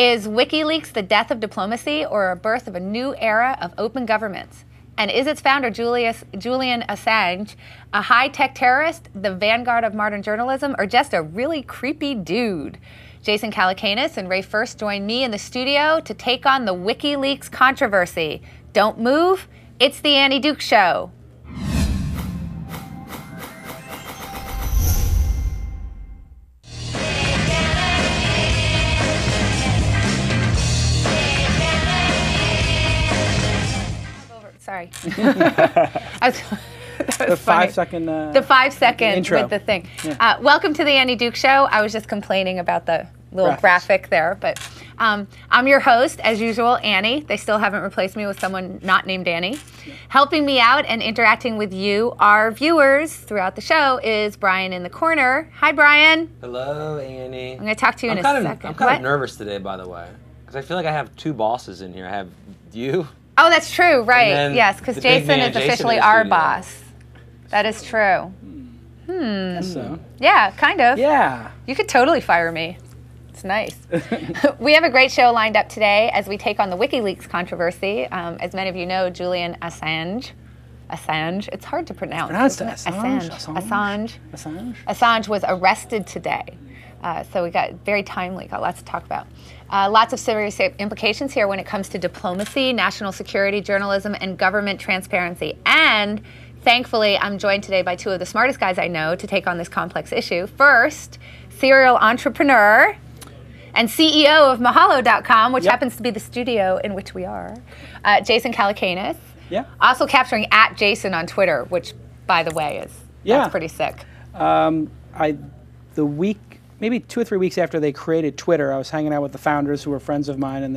Is Wikileaks the death of diplomacy or a birth of a new era of open governments? And is its founder, Julian Assange, a high-tech terrorist, the vanguard of modern journalism, or just a really creepy dude? Jason Calcanis and Rafe Furst join me in the studio to take on the WikiLeaks controversy. Don't move. It's the Annie Duke Show. Sorry. The 5 second the 5 second intro with the thing. Yeah. Welcome to the Annie Duke Show. I was just complaining about the little graphic there, but I'm your host, as usual, Annie. They still haven't replaced me with someone not named Annie. Yeah. Helping me out and interacting with you, our viewers, throughout the show is Brian in the corner. Hi, Brian. Hello, Annie. I'm going to talk to you in a second. I'm kind of nervous today, by the way, because I feel like I have two bosses in here. I have you. Oh, that's true, right. Yes, because Jason is officially our boss. That is true. Guess so. Yeah, kind of. Yeah. You could totally fire me. It's nice. We have a great show lined up today as we take on the WikiLeaks controversy. As many of you know, Julian Assange, it's hard to pronounce. Assange was arrested today. So we got very timely, got lots to talk about. Lots of serious implications here when it comes to diplomacy, national security, journalism, and government transparency. And thankfully, I'm joined today by two of the smartest guys I know to take on this complex issue. First, serial entrepreneur and CEO of Mahalo.com, which happens to be the studio in which we are, Jason Calcanis. Yeah. Also capturing @Jason on Twitter, which, by the way, that's pretty sick. Maybe 2 or 3 weeks after they created Twitter, I was hanging out with the founders who were friends of mine, and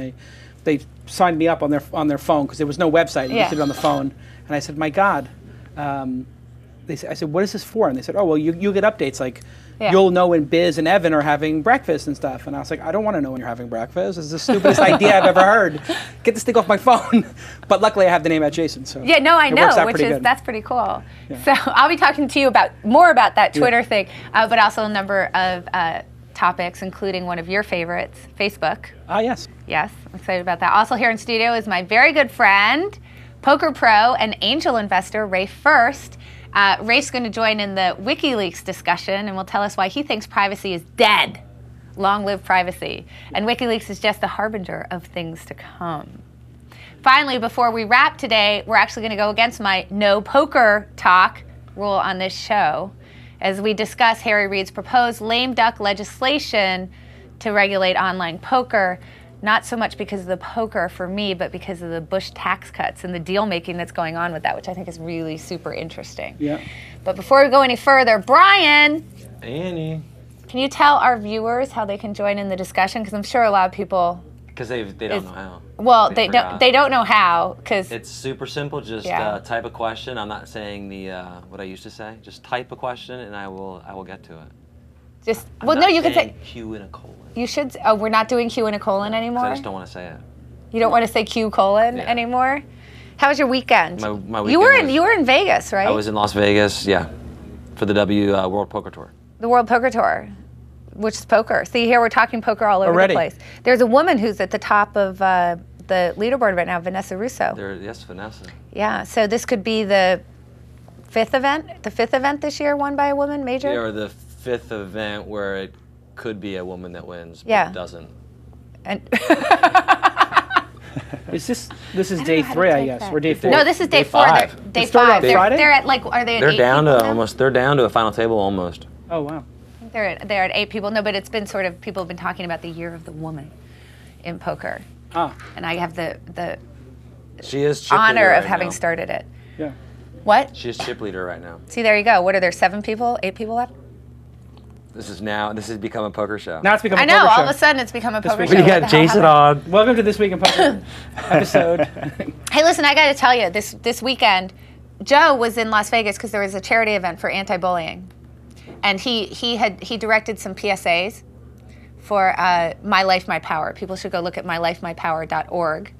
they signed me up on their phone because there was no website. You just did it on the phone, and I said, "My God." I said, "What is this for?" And they said, "Oh, well, you get updates like you'll know when Biz and Evan are having breakfast and stuff." And I was like, "I don't want to know when you're having breakfast. This is the stupidest idea I've ever heard. Get this thing off my phone." But luckily, I have the name @Jason, so yeah, no, I know, that's pretty cool. Yeah. So I'll be talking to you more about that Twitter thing, but also a number of topics, including one of your favorites, Facebook. Yes. Yes, I'm excited about that. Also here in studio is my very good friend, poker pro and angel investor, Rafe Furst. Rafe's going to join in the WikiLeaks discussion and will tell us why he thinks privacy is dead. Long live privacy. And WikiLeaks is just a harbinger of things to come. Finally, before we wrap today, we're actually going to go against my no poker talk rule on this show as we discuss Harry Reid's proposed lame duck legislation to regulate online poker. Not so much because of the poker for me, but because of the Bush tax cuts and the deal making that's going on with that, which I think is really super interesting. Yeah. But before we go any further, Brian. Annie. Can you tell our viewers how they can join in the discussion? Because I'm sure a lot of people. Because they don't know how. Well, they don't know how because it's super simple. Just type a question. I'm not saying what I used to say. Just type a question and I will get to it. You can say Q and a colon. You should. Oh, we're not doing Q and a colon anymore? I just don't want to say it. You don't want to say Q colon anymore? How was your weekend? My weekend you were in Vegas, right? I was in Las Vegas, for the World Poker Tour. The World Poker Tour, which is poker. See, here we're talking poker all over the place. There's a woman who's at the top of the leaderboard right now, Vanessa Russo. Yes, Vanessa. Yeah, so this could be the fifth event this year won by a woman, major? Yeah, or the fifth event where it could be a woman that wins, but it doesn't. And this is day 3, I guess. Or day 4. No, this is day 4. Day 5. They're at are they at 8 people They're down to a final table almost. Oh wow. They're at 8 people. No, but it's been sort of people have been talking about the year of the woman in poker. And I have the she is honor right of having now. Started it. Yeah. What? She is chip leader right now. See, there you go. What are there? 7 people? 8 people left? This has become a poker show. Now it's become a poker show. I know, all of a sudden it's become a poker show. We got Jason on. Welcome to This Week in Poker episode. Hey, listen, I got to tell you, this weekend, Joe was in Las Vegas because there was a charity event for anti-bullying. And he directed some PSAs for My Life, My Power. People should go look at mylifemypower.org,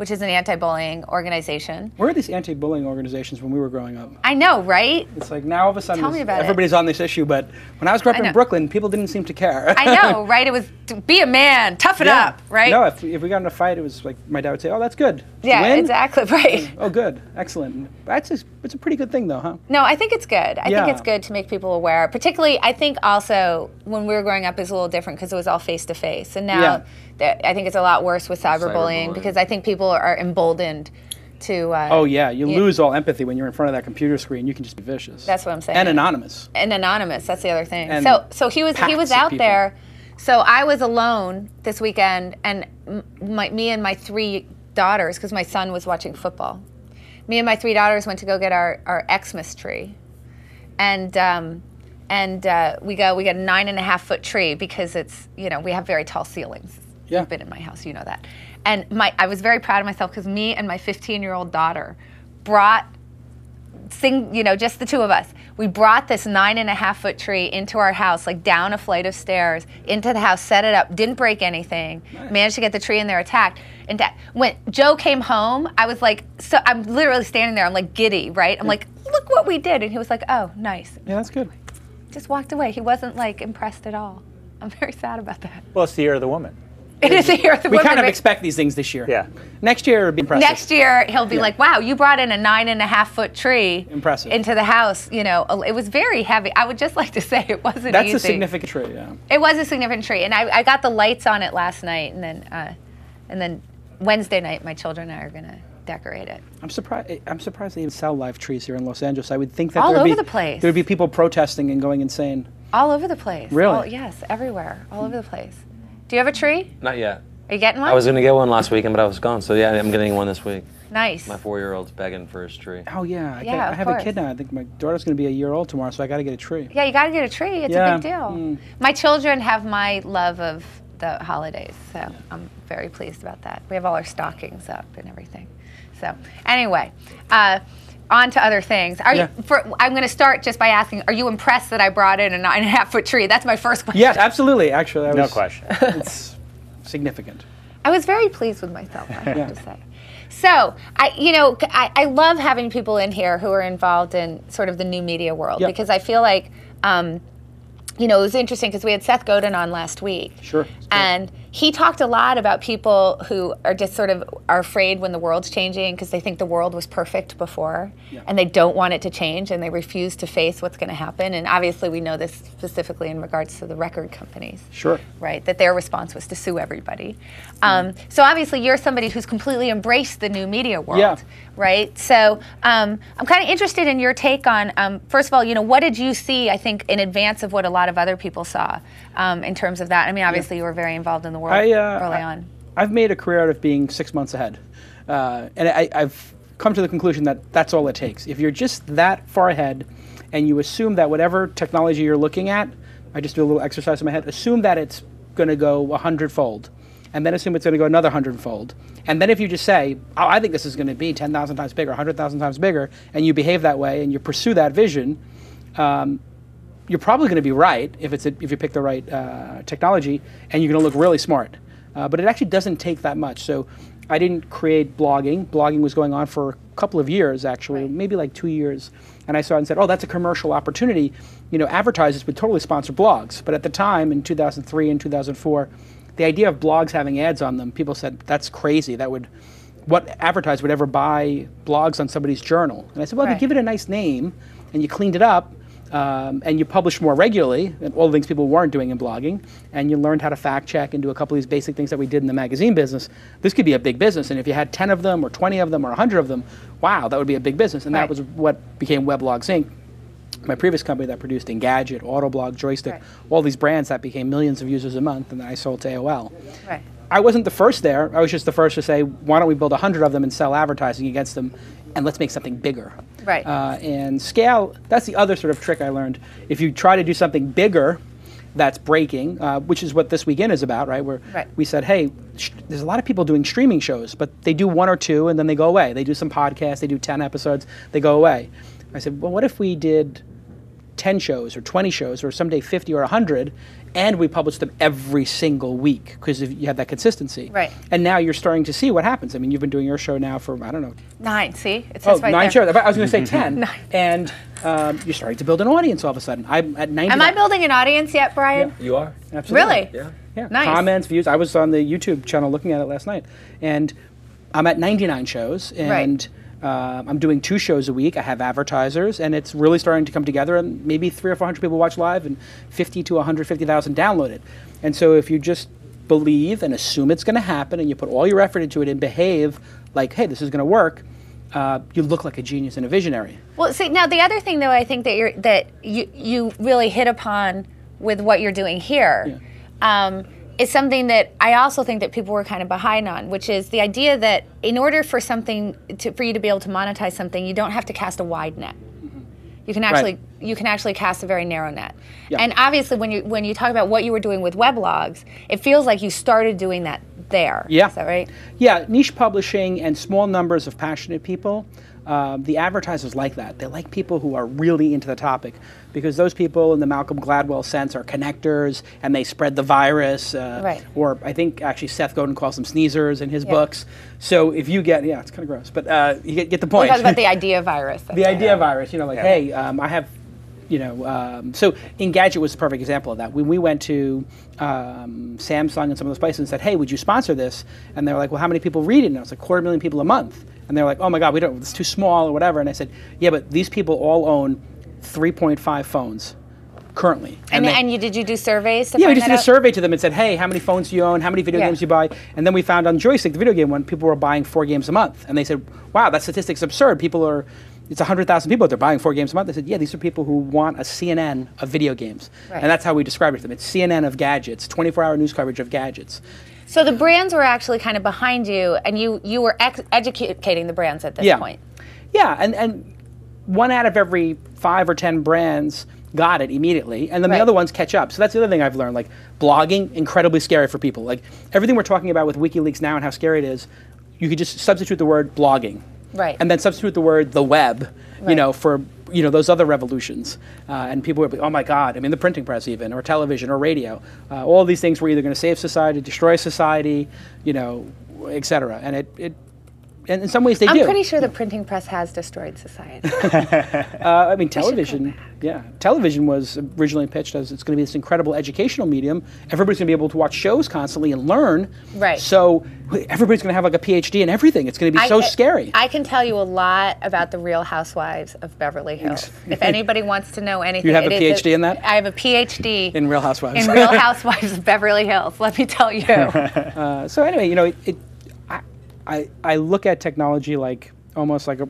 which is an anti-bullying organization. Where are these anti-bullying organizations when we were growing up? I know, right? It's like now all of a sudden everybody's it. on this issue, but when I was growing up in Brooklyn, people didn't seem to care. I know, right? It was be a man, toughen up, right? No, if we got in a fight, it was like my dad would say, "Oh, that's good." Yeah, exactly, right. Oh, good, excellent. It's a pretty good thing, though, huh? No, I think it's good. I think it's good to make people aware. Particularly, I think also when we were growing up, it was a little different because it was all face to face, and now I think it's a lot worse with cyberbullying because I think people are emboldened to. You lose all empathy when you're in front of that computer screen. You can just be vicious. That's what I'm saying. And anonymous. And anonymous. That's the other thing. And so he was out there. So I was alone this weekend, and me and my 3 daughters, because my son was watching football. Me and my 3 daughters went to go get our Xmas tree, and we got a 9.5-foot tree because it's we have very tall ceilings. Yeah. You've been in my house, you know that. And I was very proud of myself because me and my 15-year-old daughter brought just the 2 of us. We brought this 9.5-foot tree into our house, like down a flight of stairs, into the house, set it up, didn't break anything, managed to get the tree in there intact. And when Joe came home, I was like, I'm literally standing there, I'm like giddy, right? I'm like, look what we did. And he was like, oh, nice. Yeah, that's good. Just walked away. He wasn't like impressed at all. I'm very sad about that. Well, it's the year of the woman. It is the year of the woman. We kind of expect these things this year. Yeah. Next year it'll be impressive. Next year he'll be like, wow, you brought in a 9.5-foot tree into the house. It was very heavy. I would just like to say it wasn't easy. That's a significant tree, yeah. It was a significant tree. And I got the lights on it last night, and then Wednesday night my children and I are going to decorate it. I'm surprised they even sell live trees here in Los Angeles. I would think that all over the place. There would be people protesting and going insane. All over the place. Really? Yes, everywhere. All over the place. Do you have a tree? Not yet. Are you getting one? I was going to get one last weekend, but I was gone. So yeah, I'm getting one this week. Nice. My 4-year-old's begging for his tree. Oh yeah, I have a kid now. I think my daughter's going to be a year old tomorrow, so I got to get a tree. Yeah, you got to get a tree. It's a big deal. My children have my love of the holidays, so I'm very pleased about that. We have all our stockings up and everything. So anyway, on to other things. I'm going to start just by asking, are you impressed that I brought in a 9.5-foot tree? That's my first question. Yes, absolutely. Actually, no question. It's significant. I was very pleased with myself, I have to say. So, I love having people in here who are involved in sort of the new media world because I feel like, it was interesting because we had Seth Godin on last week. Sure. And he talked a lot about people who are just sort of are afraid when the world's changing because they think the world was perfect before and they don't want it to change and they refuse to face what's going to happen. And obviously we know this specifically in regards to the record companies. Sure. Right, that their response was to sue everybody. So obviously you're somebody who's completely embraced the new media world, right? So I'm kind of interested in your take on, first of all, what did you see, I think, in advance of what a lot of other people saw in terms of that? I mean, obviously you were very involved in the world early on. I've made a career out of being 6 months ahead. And I've come to the conclusion that that's all it takes. If you're just that far ahead and you assume that whatever technology you're looking at, I just do a little exercise in my head, assume that it's going to go 100-fold, and then assume it's going to go another 100-fold. And then if you just say, oh, I think this is going to be 10,000 times bigger, 100,000 times bigger, and you behave that way and you pursue that vision, you're probably going to be right if you pick the right technology, and you're going to look really smart. But it actually doesn't take that much. So I didn't create blogging. Blogging was going on for a couple of years, actually, maybe like 2 years. And I saw it and said, oh, that's a commercial opportunity. Advertisers would totally sponsor blogs. But at the time, in 2003 and 2004, the idea of blogs having ads on them, people said, that's crazy. What advertiser would ever buy blogs on somebody's journal? And I said, well, if you give it a nice name and you cleaned it up, and you publish more regularly, and all the things people weren't doing in blogging, and you learned how to fact check and do a couple of these basic things that we did in the magazine business, this could be a big business. And if you had 10 of them or 20 of them or 100 of them, wow, that would be a big business. And that was what became Weblogs Inc., my previous company that produced Engadget, Autoblog, Joystick, all these brands that became millions of users a month, and then I sold to AOL. Right. I wasn't the first there. I was just the first to say, why don't we build 100 of them and sell advertising against them, and let's make something bigger. Right. And scale, that's the other sort of trick I learned. If you try to do something bigger that's breaking, which is what This Week In is about, right? Where we said, hey, there's a lot of people doing streaming shows, but they do 1 or 2 and then they go away. They do some podcasts, they do 10 episodes, they go away. I said, well, what if we did 10 shows or 20 shows or someday 50 or 100, and we publish them every single week because you have that consistency. Right. And now you're starting to see what happens. I mean, you've been doing your show now for, I don't know. 9, see? It says right 9 there. shows. I was going to say 10. 9. And you're starting to build an audience all of a sudden. I'm at 90. Am I building an audience yet, Brian? Yeah, you are. Absolutely. Really? Yeah. Yeah. Nice. Comments, views. I was on the YouTube channel looking at it last night. And I'm at 99 shows. And I'm doing 2 shows a week. I have advertisers, and it's really starting to come together. And maybe 300 or 400 people watch live, and 50 to 150,000 download it. And so, if you just believe and assume it's going to happen, and you put all your effort into it and behave like, hey, this is going to work, you look like a genius and a visionary. Well, see, now the other thing, though, I think that you really hit upon with what you're doing here. Yeah. Is something that I also think that people were kind of behind on, which is the idea that in order for for you to be able to monetize something, you don't have to cast a wide net. You can actually cast a very narrow net. Yeah. And obviously, when you talk about what you were doing with weblogs, it feels like you started doing that there. Yeah. Is that right? Yeah, niche publishing and small numbers of passionate people. The advertisers like that. They like people who are really into the topic, because those people, in the Malcolm Gladwell sense, are connectors, and they spread the virus. Right. Or I think actually Seth Godin calls them sneezers in his books. So if you get, it's kind of gross, but you get the point. We're talking about the idea virus. The idea virus, hey, I have, so Engadget was the perfect example of that. When we went to Samsung and some of those places and said, hey, would you sponsor this? And they were like, well, how many people read it? And it was like 250,000 people a month. And they're like, oh my God, it's too small or whatever. And I said, yeah, but these people all own 3.5 phones currently. And did you do surveys? We just did a survey to them and said, hey, how many phones do you own? How many video games do you buy? And then we found on Joystick, the video game one, people were buying 4 games a month. And they said, wow, that statistic's absurd. It's 100,000 people that are buying 4 games a month. They said, yeah, these are people who want a CNN of video games. Right. And that's how we described it to them. It's CNN of gadgets, 24-hour news coverage of gadgets. So the brands were actually kind of behind you, and you were educating the brands at this point. Yeah, and 1 out of every 5 or 10 brands got it immediately, and then the other ones catch up. So that's the other thing I've learned. Like, blogging, incredibly scary for people. Like, everything we're talking about with WikiLeaks now and how scary it is, you could just substitute the word blogging. Right. And then substitute the word the web, for those other revolutions. And people would be, oh my God, I mean, the printing press even, or television, or radio. All these things were either going to save society, destroy society, et cetera. And and in some ways they do. I'm pretty sure the printing press has destroyed society. I mean, television, television was originally pitched as it's going to be this incredible educational medium. Everybody's going to be able to watch shows constantly and learn. Right. So everybody's going to have like a PhD in everything. It's going to be so scary. I can tell you a lot about the Real Housewives of Beverly Hills. If anybody wants to know anything. You have a PhD in that? I have a PhD. In Real Housewives. In Real Housewives of Beverly Hills, let me tell you. So anyway, I look at technology like almost like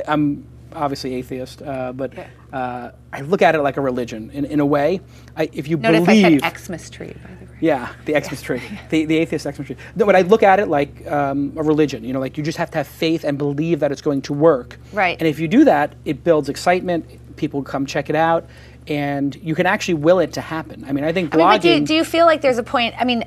I'm obviously atheist, but I look at it like a religion in a way. If you Notice believe, I said Xmas tree, by the way. Yeah, the Xmas tree, the atheist Xmas tree. But I look at it like a religion. Like you just have to have faith and believe that it's going to work. Right. And if you do that, it builds excitement. People come check it out, and you can actually will it to happen. I mean, I think blogging. But do you feel like there's a point? I mean,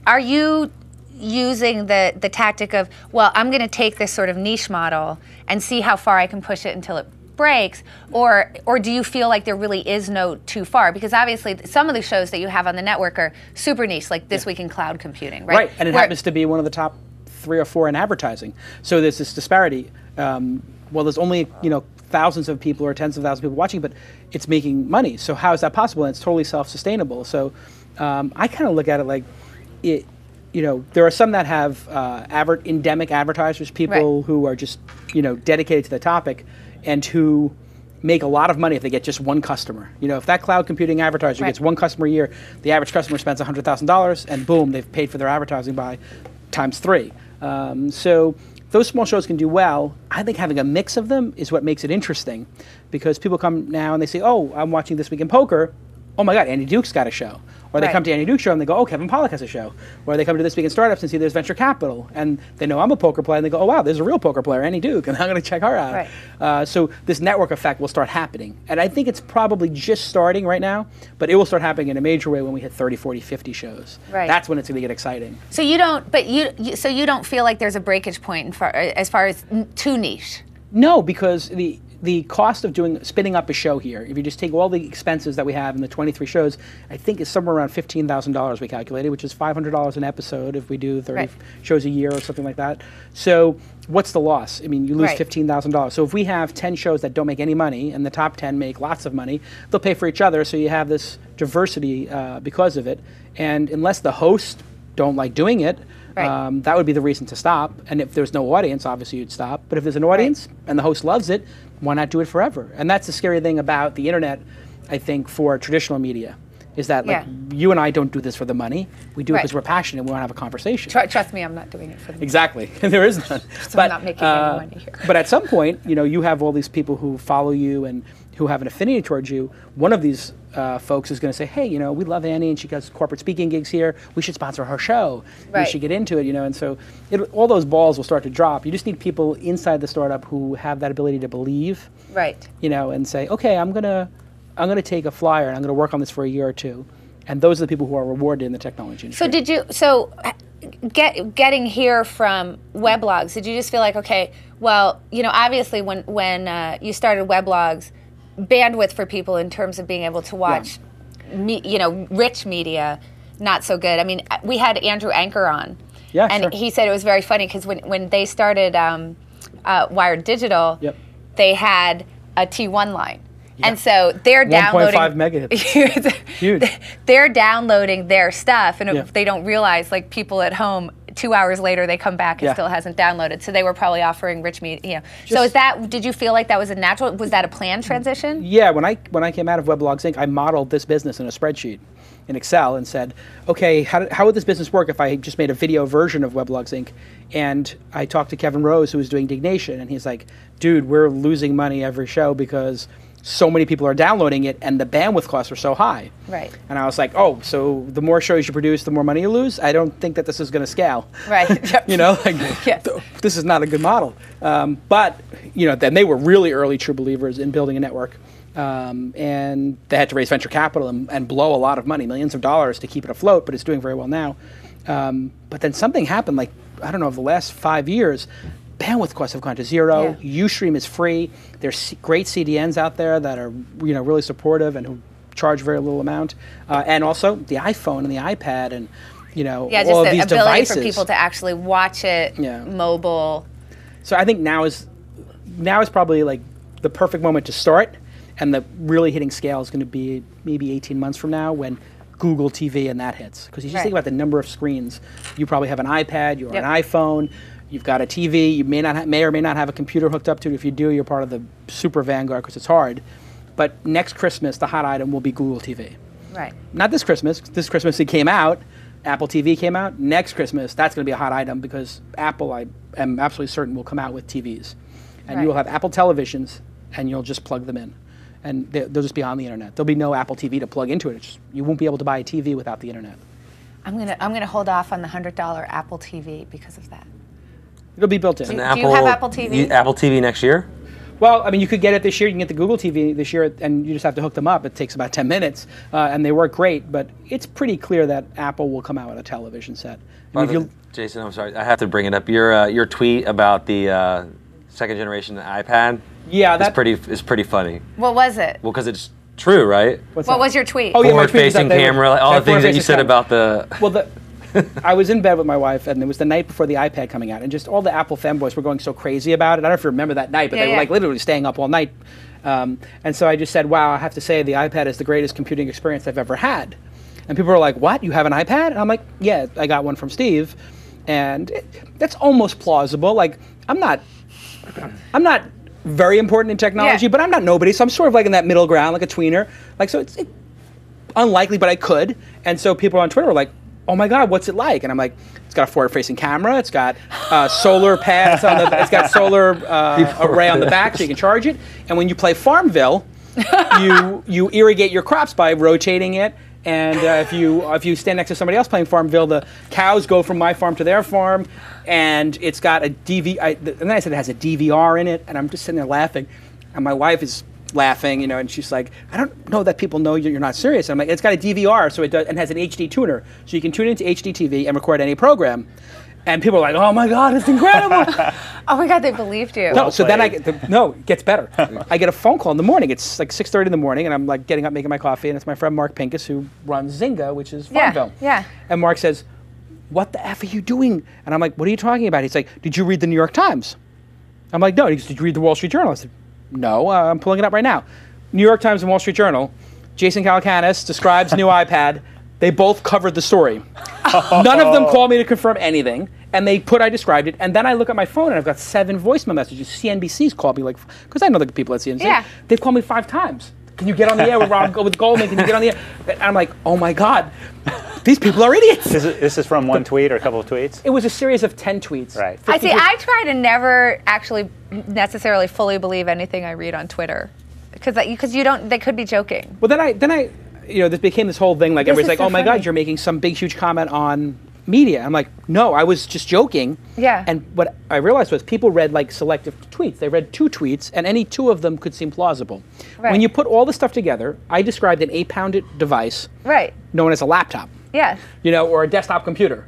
are you using the tactic of, well, I'm going to take this sort of niche model and see how far I can push it until it breaks, or do you feel like there really is no too far? Because obviously some of the shows that you have on the network are super niche, like This Week in Cloud Computing, right? Right, and it happens to be one of the top 3 or 4 in advertising. So there's this disparity. Well, there's only thousands of people or tens of thousands of people watching, but it's making money. So how is that possible? And it's totally self-sustainable. So I kind of look at it like it. There are some that have endemic advertisers, people who are just, dedicated to the topic and who make a lot of money if they get just one customer. If that cloud computing advertiser gets one customer a year, the average customer spends $100,000 and boom, they've paid for their advertising by times 3. So those small shows can do well. I think having a mix of them is what makes it interesting, because people come now and they say, oh, I'm watching This Week in Poker. Oh my God, Andy Duke's got a show. Or they come to Andy Duke's show and they go, oh, Kevin Pollak has a show. Or they come to This Week in Startups and see there's venture capital. And they know I'm a poker player and they go, oh wow, there's a real poker player, Andy Duke, and I'm going to check her out. Right. So this network effect will start happening. And I think it's probably just starting right now, but it will start happening in a major way when we hit 30, 40, 50 shows. Right. That's when it's going to get exciting. So you don't feel like there's a breakage point as far as too niche? No, because the cost of spinning up a show here, if you just take all the expenses that we have in the 23 shows, I think it's somewhere around $15,000 we calculated, which is $500 an episode if we do 30 shows a year or something like that. So what's the loss? I mean, you lose $15,000. So if we have 10 shows that don't make any money and the top 10 make lots of money, they'll pay for each other. So you have this diversity because of it. And unless the hosts don't like doing it, that would be the reason to stop. And if there's no audience, obviously you'd stop. But if there's an audience and the host loves it, why not do it forever? And that's the scary thing about the internet, I think, for traditional media, is that like you and I don't do this for the money. We do it because we're passionate and we want to have a conversation. Trust me, I'm not doing it for the money. Exactly. There is none. So I'm not making any money here. But at some point, you know, you have all these people who follow you and who have an affinity towards you. One of these folks is going to say, hey, you know, we love Annie and she does corporate speaking gigs here. We should sponsor her show. We should get into it, you know. And so all those balls will start to drop. You just need people inside the startup who have that ability to believe, you know, and say, okay, I'm going to take a flyer and I'm going to work on this for a year or two. And those are the people who are rewarded in the technology industry. So getting here from Weblogs, did you just feel like, okay, well, you know, obviously when you started Weblogs, bandwidth for people in terms of being able to watch, you know, rich media, not so good. I mean, we had Andrew Anchor on, and he said it was very funny because when they started Wired Digital, they had a T1 line. And so they're downloading 1.5 megahertz. Huge. They're downloading their stuff, and if they don't realize, like people at home, 2 hours later they come back and still hasn't downloaded. So they were probably offering rich media. You know. So did you feel like that was a natural? Was that a planned transition? Yeah. When I came out of Weblogs Inc, I modeled this business in a spreadsheet in Excel and said, okay, how would this business work if I just made a video version of Weblogs Inc? And I talked to Kevin Rose, who was doing Dignation, and he's like, dude, we're losing money every show because so many people are downloading it and the bandwidth costs are so high. Right. And I was like, oh, so the more shows you produce, the more money you lose? I don't think that this is going to scale. Right. You know, like, this is not a good model. But, you know, then they were really early true believers in building a network. And they had to raise venture capital and blow a lot of money, millions of dollars to keep it afloat, but it's doing very well now. But then something happened, like, I don't know, over the last 5 years, bandwidth costs have gone to zero. Ustream is free. There's great CDNs out there that are, you know, really supportive and who charge very little amount. And also the iPhone and the iPad and, you know, all of these devices. Yeah, just the ability for people to actually watch it mobile. So I think now is probably like the perfect moment to start, and the really hitting scale is going to be maybe 18 months from now when Google TV and that hits. Because you just think about the number of screens. You probably have an iPad, you have an iPhone, you've got a TV, you may or may not have a computer hooked up to it. If you do, you're part of the super vanguard because it's hard. But next Christmas, the hot item will be Google TV. Right. Not this Christmas. This Christmas it came out. Apple TV came out. Next Christmas, that's going to be a hot item because Apple, I am absolutely certain, will come out with TVs. And you will have Apple televisions, and you'll just plug them in. And they'll just be on the internet. There'll be no Apple TV to plug into it. You won't be able to buy a TV without the internet. I'm gonna hold off on the $100 Apple TV because of that. It'll be built in. Do you have Apple TV? Apple TV next year? Well, I mean, you could get it this year. You can get the Google TV this year, and you just have to hook them up. It takes about 10 minutes, and they work great. But it's pretty clear that Apple will come out with a television set. I mean, Jason, I'm sorry, I have to bring it up. Your tweet about the second generation iPad. Yeah, is pretty funny. What was it? Well, because it's true, right? What was your tweet? Oh, yeah, forward-facing camera, all the things that you said about the. Well, I was in bed with my wife, and it was the night before the iPad coming out, and just all the Apple fanboys were going so crazy about it. I don't know if you remember that night, but they were like literally staying up all night. And so I just said, wow, I have to say the iPad is the greatest computing experience I've ever had. And people were like, what? You have an iPad? And I'm like, yeah, I got one from Steve. And that's almost plausible. Like, I'm not very important in technology, but I'm not nobody, so I'm sort of like in that middle ground, like a tweener. Like, so it's unlikely, but I could. And so people on Twitter were like, oh my God, what's it like? And I'm like, it's got a forward-facing camera. It's got solar pads on the. It's got solar array on the back, so you can charge it. And when you play Farmville, you irrigate your crops by rotating it. And if you stand next to somebody else playing Farmville, the cows go from my farm to their farm. And it's got a and then I said it has a DVR in it. And I'm just sitting there laughing, and my wife is laughing, you know, and she's like, I don't know that people know you're not serious. And I'm like, it's got a DVR, so it does, and has an HD tuner, so you can tune into HD TV and record any program. And people are like, oh my God, it's incredible. Oh my God, they believed you. No, so then it gets better. I get a phone call in the morning. It's like 6:30 in the morning, and I'm like getting up, making my coffee, and it's my friend Mark Pincus, who runs Zynga, which is Farmville. Yeah. And Mark says, what the F are you doing? And I'm like, what are you talking about? He's like, did you read the New York Times? I'm like, no. He goes, did you read the Wall Street Journal? I said, no, I'm pulling it up right now. New York Times and Wall Street Journal, Jason Calcanis describes new iPad. They both covered the story. None of them called me to confirm anything, and they put I described it, and then I look at my phone and I've got 7 voicemail messages. CNBC's called me, because I know the people at CNBC. Yeah. They've called me 5 times. Can you get on the air with Goldman? Can you get on the air? And I'm like, oh my God, these people are idiots. This is from one tweet or a couple of tweets? It was a series of 10 tweets. Right. I try to never actually necessarily fully believe anything I read on Twitter, because you don't. They could be joking. Well, then I, this became this whole thing. Like everybody's like, oh my God, you're making some big huge comment on media. I'm like, no, I was just joking. Yeah. And what I realized was people read like selective tweets. They read 2 tweets, and any 2 of them could seem plausible. Right. When you put all the stuff together, I described an 8-pound device, right, known as a laptop. Yes. Or a desktop computer.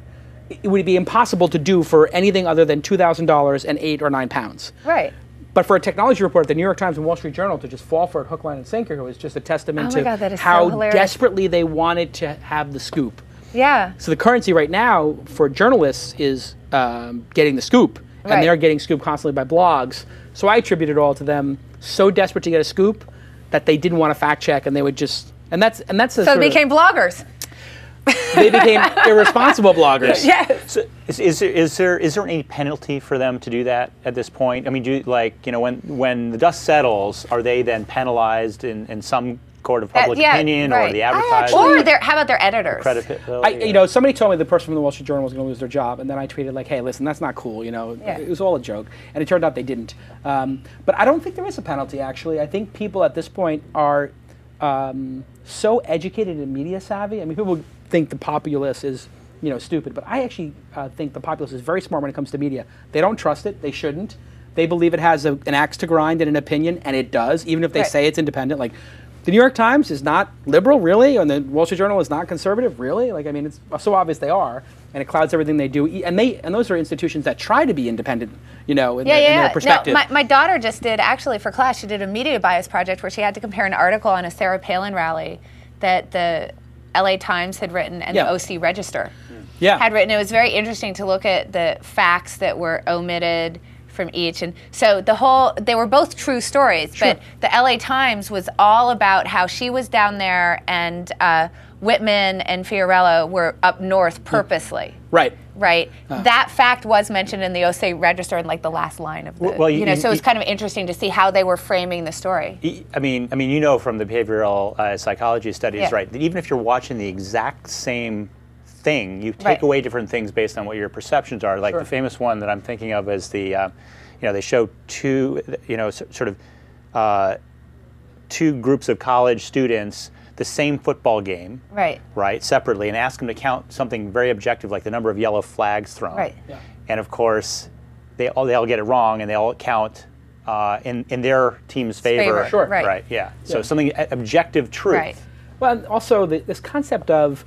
It would be impossible to do for anything other than $2,000 and 8 or 9 pounds. Right. But for a technology report at the New York Times and Wall Street Journal to just fall for it hook, line, and sinker was just a testament to how desperately they wanted to have the scoop. Yeah. So the currency right now for journalists is getting the scoop, and they're getting scoop constantly by blogs. So I attribute it all to them so desperate to get a scoop that they didn't want to fact check, and they would just so they became bloggers. They became irresponsible bloggers. Yes. So is there any penalty for them to do that at this point? I mean, when the dust settles, are they then penalized in some court of public opinion, or the advertisers? How about their editors? Credibility. Somebody told me the person from the Wall Street Journal was going to lose their job, and then I tweeted like, hey, listen, that's not cool. It was all a joke, and it turned out they didn't. But I don't think there is a penalty, actually. I think people at this point are so educated and media savvy. I mean, people think the populace is stupid, but I actually think the populace is very smart when it comes to media. They don't trust it. They shouldn't. They believe it has an axe to grind and an opinion, and it does, even if they say it's independent. Like, the New York Times is not liberal, really, and the Wall Street Journal is not conservative, really. Like, I mean, it's so obvious they are, and it clouds everything they do. And those are institutions that try to be independent, in their perspective. No, my daughter just did, actually, for class, she did a media bias project where she had to compare an article on a Sarah Palin rally that the LA Times had written and the OC Register had written. It was very interesting to look at the facts that were omitted from each, and so they were both true stories, but the LA Times was all about how she was down there and Whitman and Fiorello were up north purposely. Right. That fact was mentioned in the OC Register in like the last line of the, so it was kind of interesting to see how they were framing the story. I mean, from the behavioral psychology studies, right, that even if you're watching the exact same thing, you take away different things based on what your perceptions are. Like the famous one that I'm thinking of is the, they show 2, two groups of college students the same football game, right, separately, and ask them to count something very objective, like the number of yellow flags thrown. And of course, they all get it wrong, and they all count in their team's favor. So something objective truth. Well, and also this concept of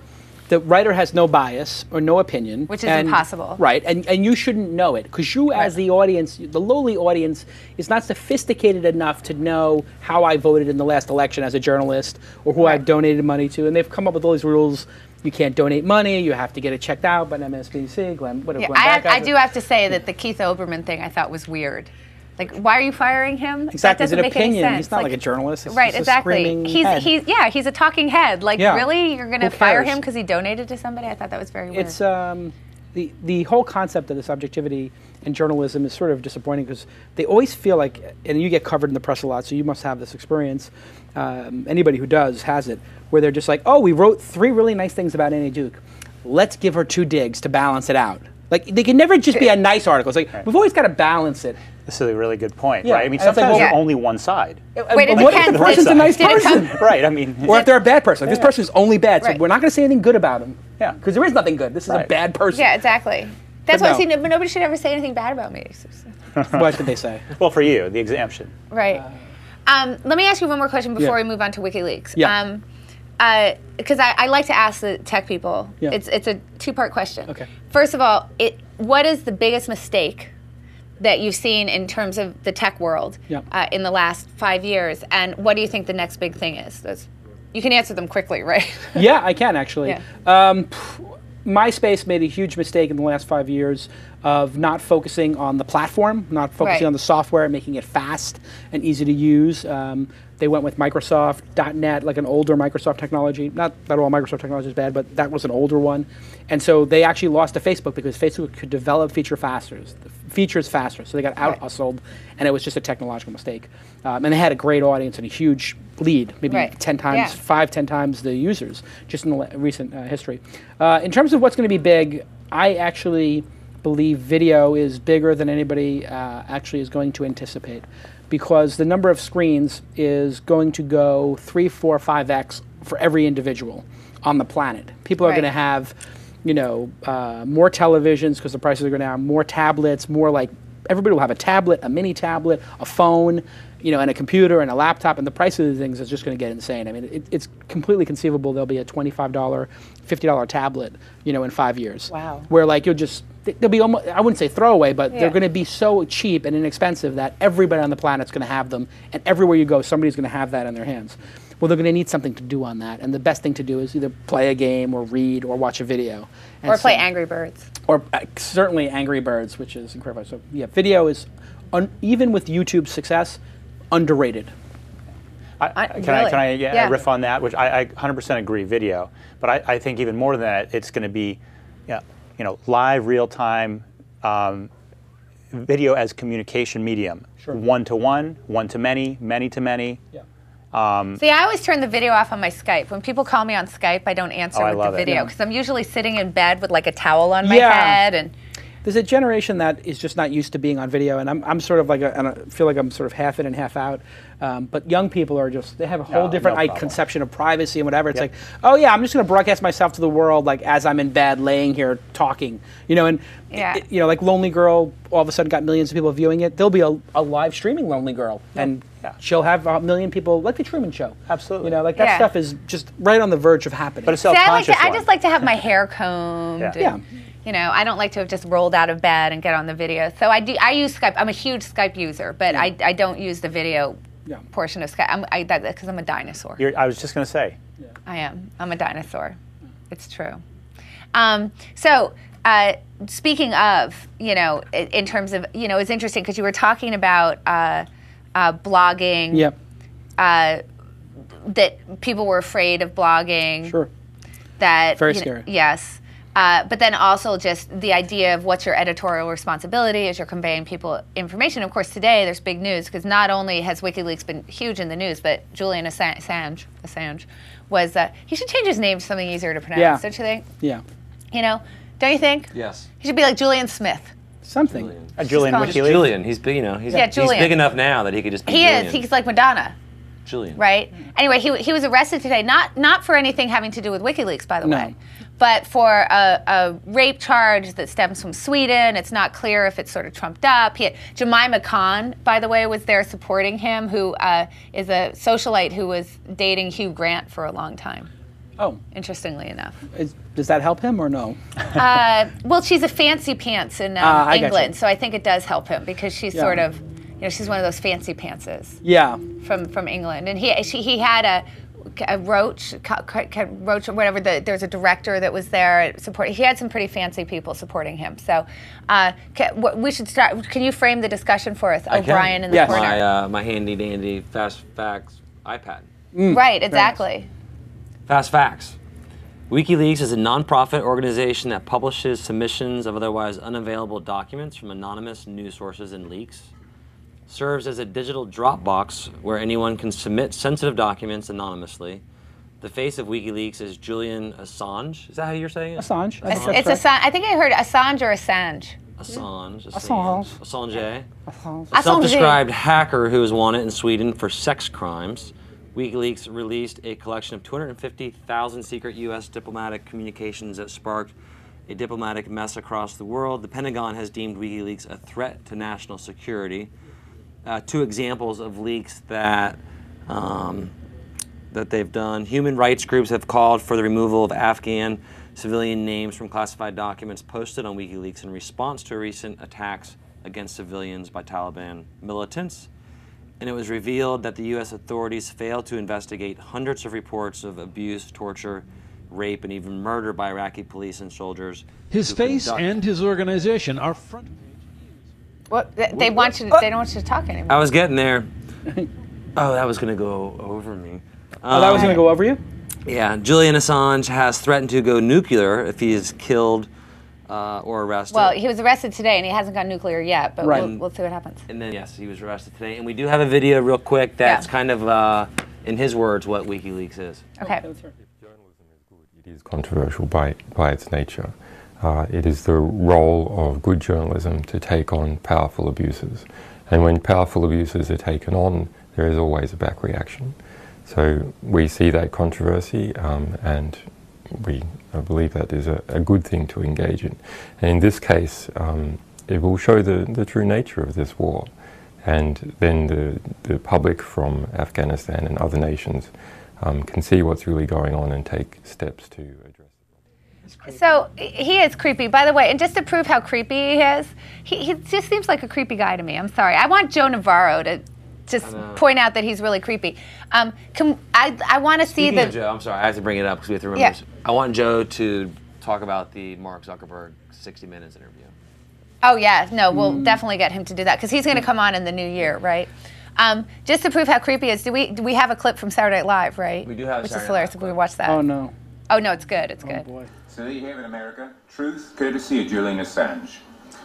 the writer has no bias or no opinion. Which is impossible. Right, and you shouldn't know it, because you as the audience, the lowly audience, is not sophisticated enough to know how I voted in the last election as a journalist, or who I've donated money to, and they've come up with all these rules. You can't donate money, you have to get it checked out by MSNBC, I do have to say that the Keith Olbermann thing I thought was weird. Like, why are you firing him? Exactly, that doesn't make any sense. He's not like a journalist. He's exactly. He's a talking head. Like, really, you're going to fire him because he donated to somebody? I thought that was very weird. It's the whole concept of this objectivity in journalism is sort of disappointing, because they always feel like, and you get covered in the press a lot, so you must have this experience. Anybody who does has it, where they're just like, oh, we wrote 3 really nice things about Annie Duke. Let's give her 2 digs to balance it out. Like, they can never just be a nice article. It's like, we've always got to balance it. This is a really good point, right? I mean, sometimes there's only one side. Wait, what if the person's a nice person? Right, I mean. Or if they're a bad person. Like, this person is only bad, so we're not going to say anything good about them. Yeah. Because there is nothing good. This is a bad person. Yeah, exactly. That's why I say nobody should ever say anything bad about me. What should they say? Well, for you, the exemption. Right. Let me ask you one more question before we move on to WikiLeaks. because I like to ask the tech people. Yeah. It's a two-part question. Okay. First of all, what is the biggest mistake that you've seen in terms of the tech world in the last 5 years, and what do you think the next big thing is? You can answer them quickly, right? Yeah, I can actually. Yeah. MySpace made a huge mistake in the last 5 years of not focusing on the platform, not focusing on the software, making it fast and easy to use. They went with Microsoft .NET, like an older Microsoft technology. Not that all Microsoft technology is bad, but that was an older one. And so they actually lost to Facebook because Facebook could develop features faster. So they got out-hustled, and it was just a technological mistake. And they had a great audience and a huge lead, maybe 10 times, 10 times the users, just in the recent history. In terms of what's going to be big, I actually believe video is bigger than anybody actually is going to anticipate, because the number of screens is going to go 3, 4, 5x for every individual on the planet. People are going to have, more televisions because the prices are going to have more tablets, more like everybody will have a tablet, a mini tablet, a phone, and a computer and a laptop, and the price of the things is just going to get insane. I mean, it's completely conceivable there'll be a $25, $50 tablet, in 5 years. Wow. Where like they'll be almost, I wouldn't say throwaway, but they're going to be so cheap and inexpensive that everybody on the planet's going to have them, and everywhere you go, somebody's going to have that in their hands. Well, they're going to need something to do on that, and the best thing to do is either play a game or read or watch a video. And or play Angry Birds. Or certainly Angry Birds, which is incredible. So yeah, video is, even with YouTube's success, underrated. Can I riff on that? Which I 100% agree, video. But I think even more than that, it's going to be, live, real-time video as communication medium. Sure. One-to-one, one-to-many, many-to-many. Yeah. See, I always turn the video off on my Skype. When people call me on Skype, I don't answer with the video because I'm usually sitting in bed with like a towel on my head. And there's a generation that is just not used to being on video, and I'm sort of like I feel like I'm sort of half in and half out. But young people are they have a whole different conception of privacy and whatever. It's like, oh yeah, I'm just going to broadcast myself to the world like as I'm in bed, laying here talking, and like Lonely Girl, all of a sudden got millions of people viewing it. There'll be a live streaming Lonely Girl, and she'll have 1 million people, like the Truman Show. Absolutely. Like that stuff is just right on the verge of happening. But it's self-conscious. I just like to have my hair combed. I don't like to have just rolled out of bed and get on the video. So I use Skype. I'm a huge Skype user, but I don't use the video portion of Skype. Because I'm a dinosaur. I was just going to say. I am. I'm a dinosaur. It's true. So speaking of, in terms of, it's interesting because you were talking about blogging. Yep. That people were afraid of blogging. Sure. That very scary. Yes. But then also just the idea of what's your editorial responsibility as you're conveying people information. Of course, today there's big news because not only has WikiLeaks been huge in the news, but Julian Assange was, he should change his name to something easier to pronounce, don't you think? Yeah. Don't you think? Yes. He should be like Julian Smith. Something. Julian WikiLeaks. Julian. He's big, Julian. He's big enough now that he could just be Julian. He is. He's like Madonna. Julian. Right? Anyway, he was arrested today, not for anything having to do with WikiLeaks, by the way, but for a rape charge that stems from Sweden. It's not clear if it's sort of trumped up. Jemima Khan, by the way, was there supporting him, who is a socialite who was dating Hugh Grant for a long time. Oh. Interestingly enough. Does that help him or no? Well, she's a fancy pants in England, so I think it does help him because she's sort of, she's one of those fancy pantses. Yeah. From England, and he had a Roach or whatever. There's a director that was there supporting. He had some pretty fancy people supporting him. So we should start. Can you frame the discussion for us, O'Brien in the corner? My handy dandy Fast Facts iPad. Right, exactly. Nice. Fast Facts. WikiLeaks is a nonprofit organization that publishes submissions of otherwise unavailable documents from anonymous news sources and leaks. Serves as a digital Dropbox where anyone can submit sensitive documents anonymously. The face of WikiLeaks is Julian Assange. Is that how you're saying it? Assange. It's Assange. I think I heard Assange or Assange. Assange. A self-described hacker who is wanted in Sweden for sex crimes. WikiLeaks released a collection of 250,000 secret U.S. diplomatic communications that sparked a diplomatic mess across the world. The Pentagon has deemed WikiLeaks a threat to national security. Two examples of leaks that that they've done. Human rights groups have called for the removal of Afghan civilian names from classified documents posted on WikiLeaks in response to recent attacks against civilians by Taliban militants. And it was revealed that the U.S. authorities failed to investigate hundreds of reports of abuse, torture, rape, and even murder by Iraqi police and soldiers. His face and his organization are front page news. Well, they want you. They don't want you to talk anymore. I was getting there. Oh, that was going to go over me. Oh, that was going to go over you? Yeah, Julian Assange has threatened to go nuclear if he is killed or arrested. Well, he was arrested today, and he hasn't gone nuclear yet, but we'll see what happens. And then, yes, he was arrested today. And we do have a video real quick that's kind of, in his words, what WikiLeaks is. Okay. If journalism is good, it is controversial by its nature. It is the role of good journalism to take on powerful abuses. And when powerful abuses are taken on, there is always a back reaction. So we see that controversy, and I believe that is a good thing to engage in. And in this case, it will show the true nature of this war. And then the public from Afghanistan and other nations can see what's really going on and take steps to address it. So he is creepy, by the way, and just to prove how creepy he is, he just seems like a creepy guy to me. I'm sorry. I want Joe Navarro to just point out that he's really creepy. I want to see Speaking of Joe, I'm sorry, I have to bring it up because we have to remember this. I want Joe to talk about the Mark Zuckerberg 60 Minutes interview. Oh, yeah. No, we'll definitely get him to do that because he's going to come on in the new year, right? Just to prove how creepy it is, do we have a clip from Saturday Night Live, right? We do have Which is hilarious if we watch that. Oh, no. Oh, no, it's good. It's good. Boy. So there you have it, America. Truth, courtesy of Julian Assange.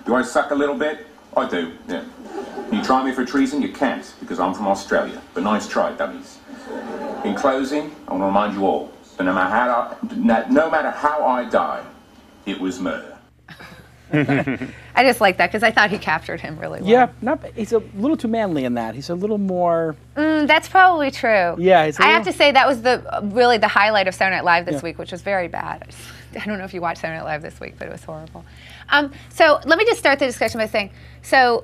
Do I suck a little bit? I do, yeah. Can you try me for treason? You can't, because I'm from Australia. But nice try, dummies. In closing, I want to remind you all that no matter how I die, it was murder. I just like that because I thought he captured him really well. Yeah, he's a little too manly in that. He's a little more... that's probably true. Yeah, I have to say that was really the highlight of Saturday Night Live this week, which was very bad. I don't know if you watched Saturday Night Live this week, but it was horrible. So let me just start the discussion by saying, so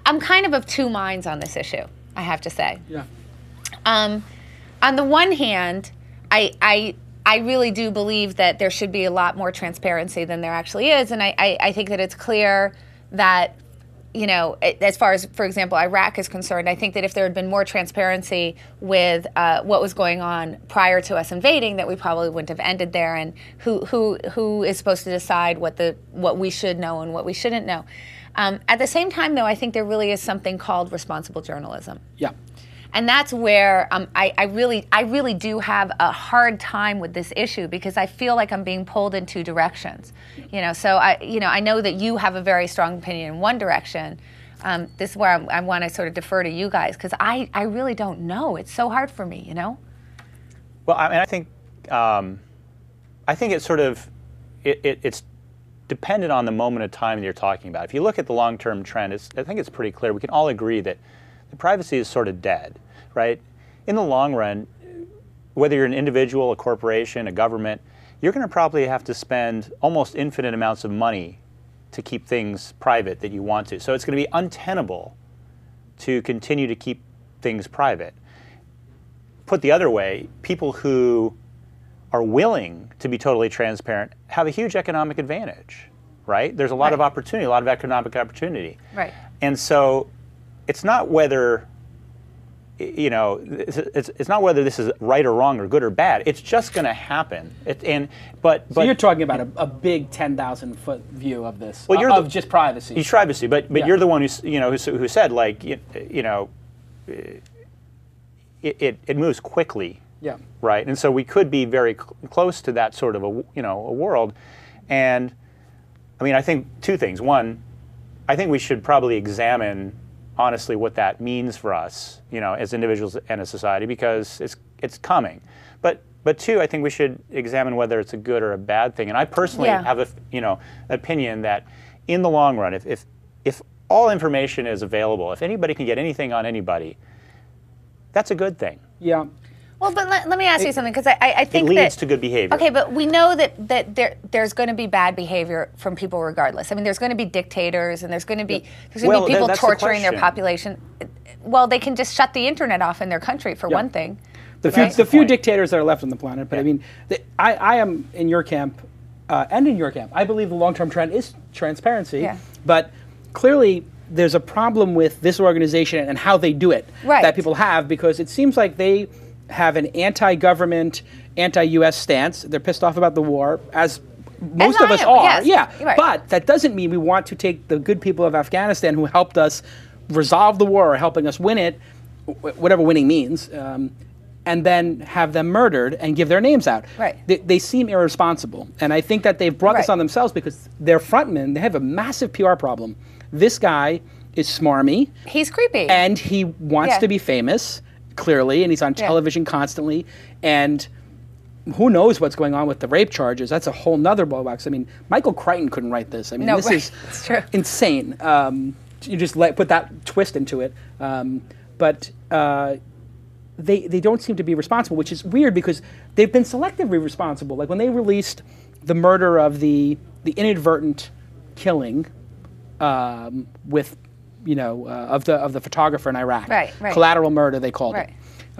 I'm kind of two minds on this issue, I have to say. Yeah. On the one hand, I really do believe that there should be a lot more transparency than there actually is, and I think that it's clear that, you know, as far as, for example, Iraq is concerned, I think that if there had been more transparency with what was going on prior to us invading, that we probably wouldn't have ended there, and who is supposed to decide what we should know and what we shouldn't know. At the same time, though, I think there really is something called responsible journalism. Yeah. And that's where I really do have a hard time with this issue because I feel like I'm being pulled in two directions. You know, so I know that you have a very strong opinion in one direction. This is where I want to sort of defer to you guys because I really don't know. It's so hard for me, you know. Well, I mean, I think it's sort of it's dependent on the moment of time that you're talking about. If you look at the long-term trend, I think it's pretty clear. We can all agree that the privacy is sort of dead, right? In the long run, whether you're an individual, a corporation, a government, you're going to probably have to spend almost infinite amounts of money to keep things private that you want to. So it's going to be untenable to continue to keep things private. Put the other way, people who are willing to be totally transparent have a huge economic advantage, right? There's a lot of opportunity, a lot of economic opportunity. Right. And so it's not whether, you know, it's not whether this is right or wrong or good or bad. It's just going to happen. So you're talking about a big 10,000-foot view of this, well, of just privacy. It's privacy, but you're the one who said, like, you know, it moves quickly. Yeah. Right. And so we could be very close to that sort of a world. And I mean, I think two things. One, I think we should probably examine honestly what that means for us, you know, as individuals and a society, because it's coming. But two, I think we should examine whether it's a good or a bad thing. And I personally have a opinion that in the long run, if all information is available, if anybody can get anything on anybody, that's a good thing. Yeah. Well, but let me ask you something, because I think it leads to good behavior. Okay, but we know that there's going to be bad behavior from people regardless. I mean, there's going to be dictators, and there's going to be people torturing their population. Well, they can just shut the internet off in their country for one thing. the few dictators that are left on the planet. But I mean, I am in your camp, and in your camp. I believe the long-term trend is transparency. Yeah. But clearly, there's a problem with this organization and how they do it that people have, because it seems like they have an anti-government, anti-U.S. stance. They're pissed off about the war, as most of us are. Yes. Yeah. Right. But that doesn't mean we want to take the good people of Afghanistan who helped us resolve the war or helping us win it, whatever winning means, and then have them murdered and give their names out. Right. They seem irresponsible. And I think that they've brought this on themselves because their frontmen, they have a massive PR problem. This guy is smarmy. He's creepy. And he wants to be famous, clearly, and he's on television constantly. And who knows what's going on with the rape charges? That's a whole nother blowbox. I mean, Michael Crichton couldn't write this. I mean, this is insane. You just put that twist into it. But they don't seem to be responsible, which is weird because they've been selectively responsible. Like when they released the murder of the inadvertent killing with, of the photographer in Iraq. Right. Collateral murder, they called it.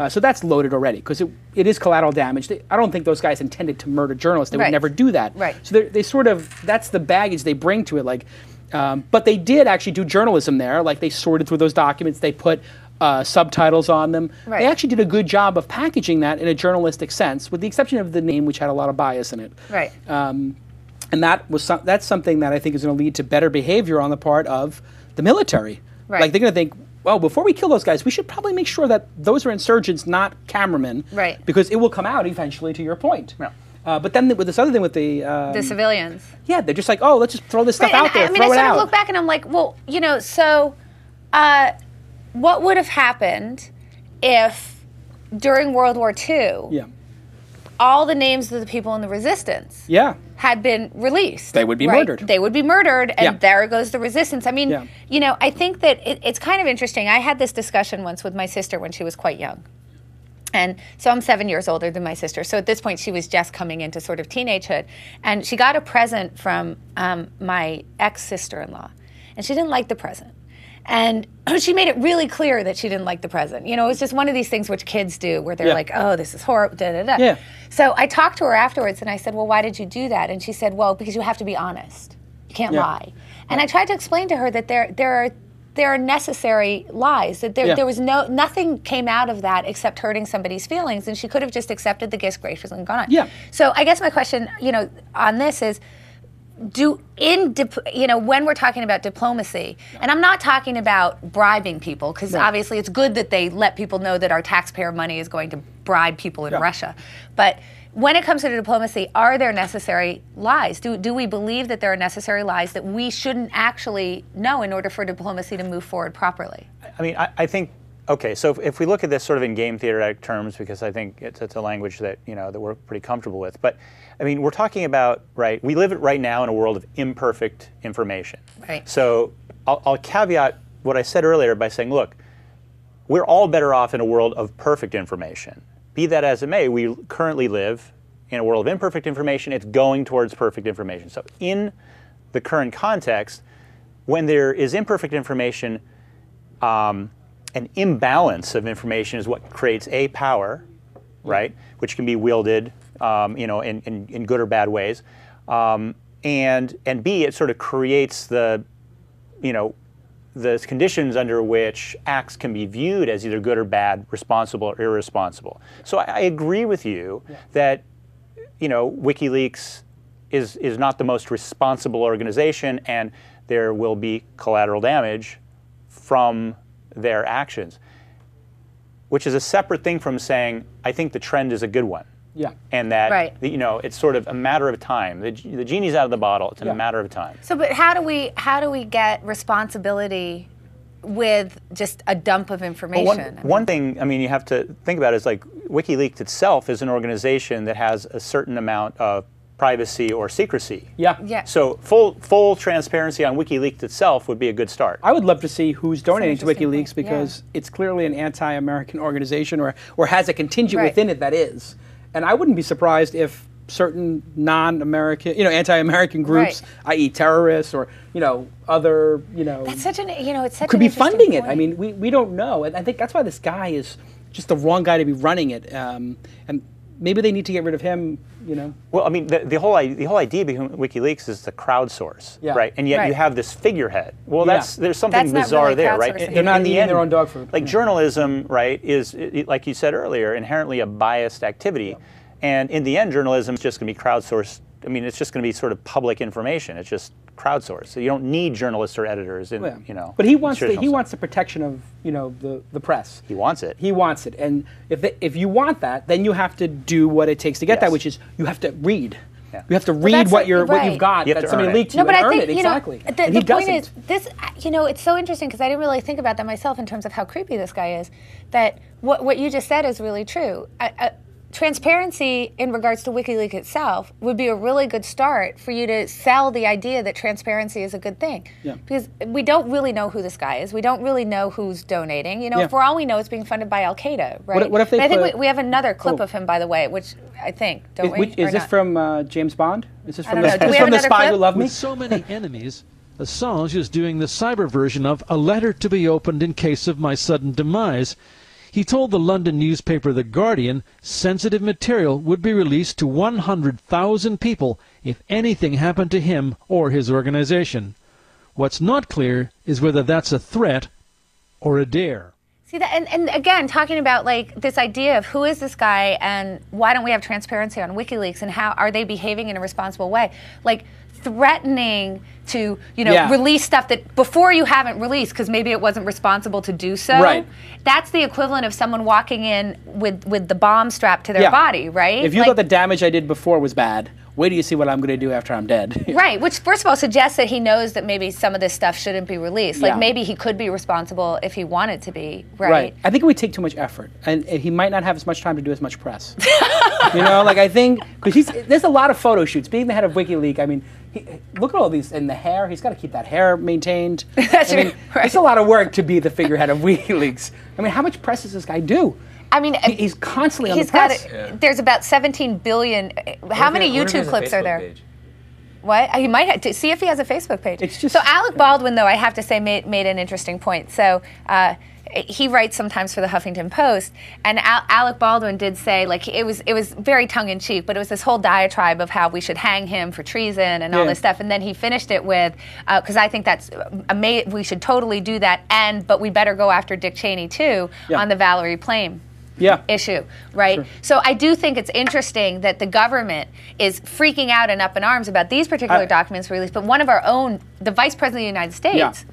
So that's loaded already because it is collateral damage. I don't think those guys intended to murder journalists. They would never do that. Right. So they sort of, that's the baggage they bring to it. Like, but they did actually do journalism there. Like they sorted through those documents. They put subtitles on them. Right. They actually did a good job of packaging that in a journalistic sense, with the exception of the name, which had a lot of bias in it. Right. And that's something that I think is going to lead to better behavior on the part of the military. Right. Like they're going to think, well, before we kill those guys, we should probably make sure that those are insurgents, not cameramen. Right. Because it will come out eventually, to your point. Yeah. But then with this other thing with the civilians. Yeah, they're just like, oh, let's just throw this stuff out there, throw it out. I sort of look back and I'm like, well, so what would have happened if during World War II, all the names of the people in the resistance had been released? They would be murdered. They would be murdered, and there goes the resistance. I mean, I think that it's kind of interesting. I had this discussion once with my sister when she was quite young. And so I'm 7 years older than my sister. So at this point, she was just coming into sort of teenagehood. And she got a present from my ex-sister-in-law. And she didn't like the present. And she made it really clear that she didn't like the present. It was just one of these things which kids do where they're like, oh, this is horrible, da-da-da. Yeah. So I talked to her afterwards and I said, well, why did you do that? And she said, well, because you have to be honest. You can't lie. And I tried to explain to her that there are necessary lies. That there was nothing came out of that except hurting somebody's feelings, and she could have just accepted the gifts graciously and gone on. Yeah. So I guess my question, on this is, when we're talking about diplomacy, and I'm not talking about bribing people, because obviously it's good that they let people know that our taxpayer money is going to bribe people in Russia, but when it comes to diplomacy, are there necessary lies? Do we believe that there are necessary lies that we shouldn't actually know in order for diplomacy to move forward properly? I mean, I think, okay, so if we look at this sort of in game theoretic terms, because I think it's a language that, that we're pretty comfortable with, but I mean, we're talking about, we live right now in a world of imperfect information. Right. So I'll caveat what I said earlier by saying, look, we're all better off in a world of perfect information. Be that as it may, we currently live in a world of imperfect information. It's going towards perfect information. So in the current context, when there is imperfect information, an imbalance of information is what creates A, power, right, which can be wielded in good or bad ways, and B, it sort of creates the conditions under which acts can be viewed as either good or bad, responsible or irresponsible. So I agree with you that, WikiLeaks is not the most responsible organization, and there will be collateral damage from their actions, which is a separate thing from saying, I think the trend is a good one. Yeah. And that, it's sort of a matter of time. The genie's out of the bottle. It's a matter of time. So, but how do we get responsibility with just a dump of information? Well, one thing, you have to think about is WikiLeaks itself is an organization that has a certain amount of privacy or secrecy. Yeah. So full transparency on WikiLeaks itself would be a good start. I would love to see who's donating to WikiLeaks because it's clearly an anti-American organization or has a contingent within it that is. And I wouldn't be surprised if certain non-American, anti-American groups, i.e. terrorists or, other, That's such an, it's such could be funding point. It. I mean, we don't know. And I think that's why this guy is just the wrong guy to be running it. And maybe they need to get rid of him. Well, I mean, the whole idea behind WikiLeaks is to crowdsource, right? And yet you have this figurehead. Well, there's something bizarre there, right? They're not eating their own dog food. Like journalism, right, is, like you said earlier, inherently a biased activity. And in the end, journalism is just going to be crowdsourced. I mean, it's just going to be sort of public information. It's just crowdsourced. So you don't need journalists or editors, But he wants the protection of the press. He wants it. He wants it. And if you want that, then you have to do what it takes to get that, which is you have to read. Yeah. You have to read what you've got that somebody leaked to you and earn it. Exactly. The point is, this, it's so interesting because I didn't really think about that myself in terms of how creepy this guy is. That what you just said is really true. Transparency in regards to WikiLeaks itself would be a really good start for you to sell the idea that transparency is a good thing. Yeah. Because we don't really know who this guy is. We don't really know who's donating. For all we know, it's being funded by Al Qaeda, right? What if they I think we have another clip of him, by the way, which I think, don't we? Is this from James Bond? Is this from the Spy Who Loved Me? With so many enemies, Assange is doing the cyber version of a letter to be opened in case of my sudden demise. He told the London newspaper The Guardian sensitive material would be released to 100,000 people if anything happened to him or his organization. What's not clear is whether that's a threat or a dare. See that, and again, talking about like this idea of who is this guy and why don't we have transparency on WikiLeaks and how are they behaving in a responsible way? Like threatening to, release stuff that before you haven't released because maybe it wasn't responsible to do so. Right. That's the equivalent of someone walking in with the bomb strapped to their body, right? If you thought the damage I did before was bad, wait till you see what I'm going to do after I'm dead. Right, which first of all suggests that he knows that maybe some of this stuff shouldn't be released. Like maybe he could be responsible if he wanted to be, right? I think it would take too much effort, and he might not have as much time to do as much press. I think, because there's a lot of photo shoots. Being the head of WikiLeaks, I mean, look at all these, and the hair, he's got to keep that hair maintained. That's right. It's a lot of work to be the figurehead of WikiLeaks. I mean, how much press does this guy do? I mean, he's constantly on the press. There's about 17 billion. How many YouTube clips are there? Page. What? He might have to see if he has a Facebook page. So Alec Baldwin, though, I have to say, made an interesting point. So he writes sometimes for the Huffington Post, and Alec Baldwin did say, like, it was very tongue-in-cheek, but it was this whole diatribe of how we should hang him for treason and all this stuff, and then he finished it with, because I think that's we should totally do that, but we better go after Dick Cheney too on the Valerie Plame issue, right? Sure. So I do think it's interesting that the government is freaking out and up in arms about these particular documents released, but one of our own, the Vice President of the United States,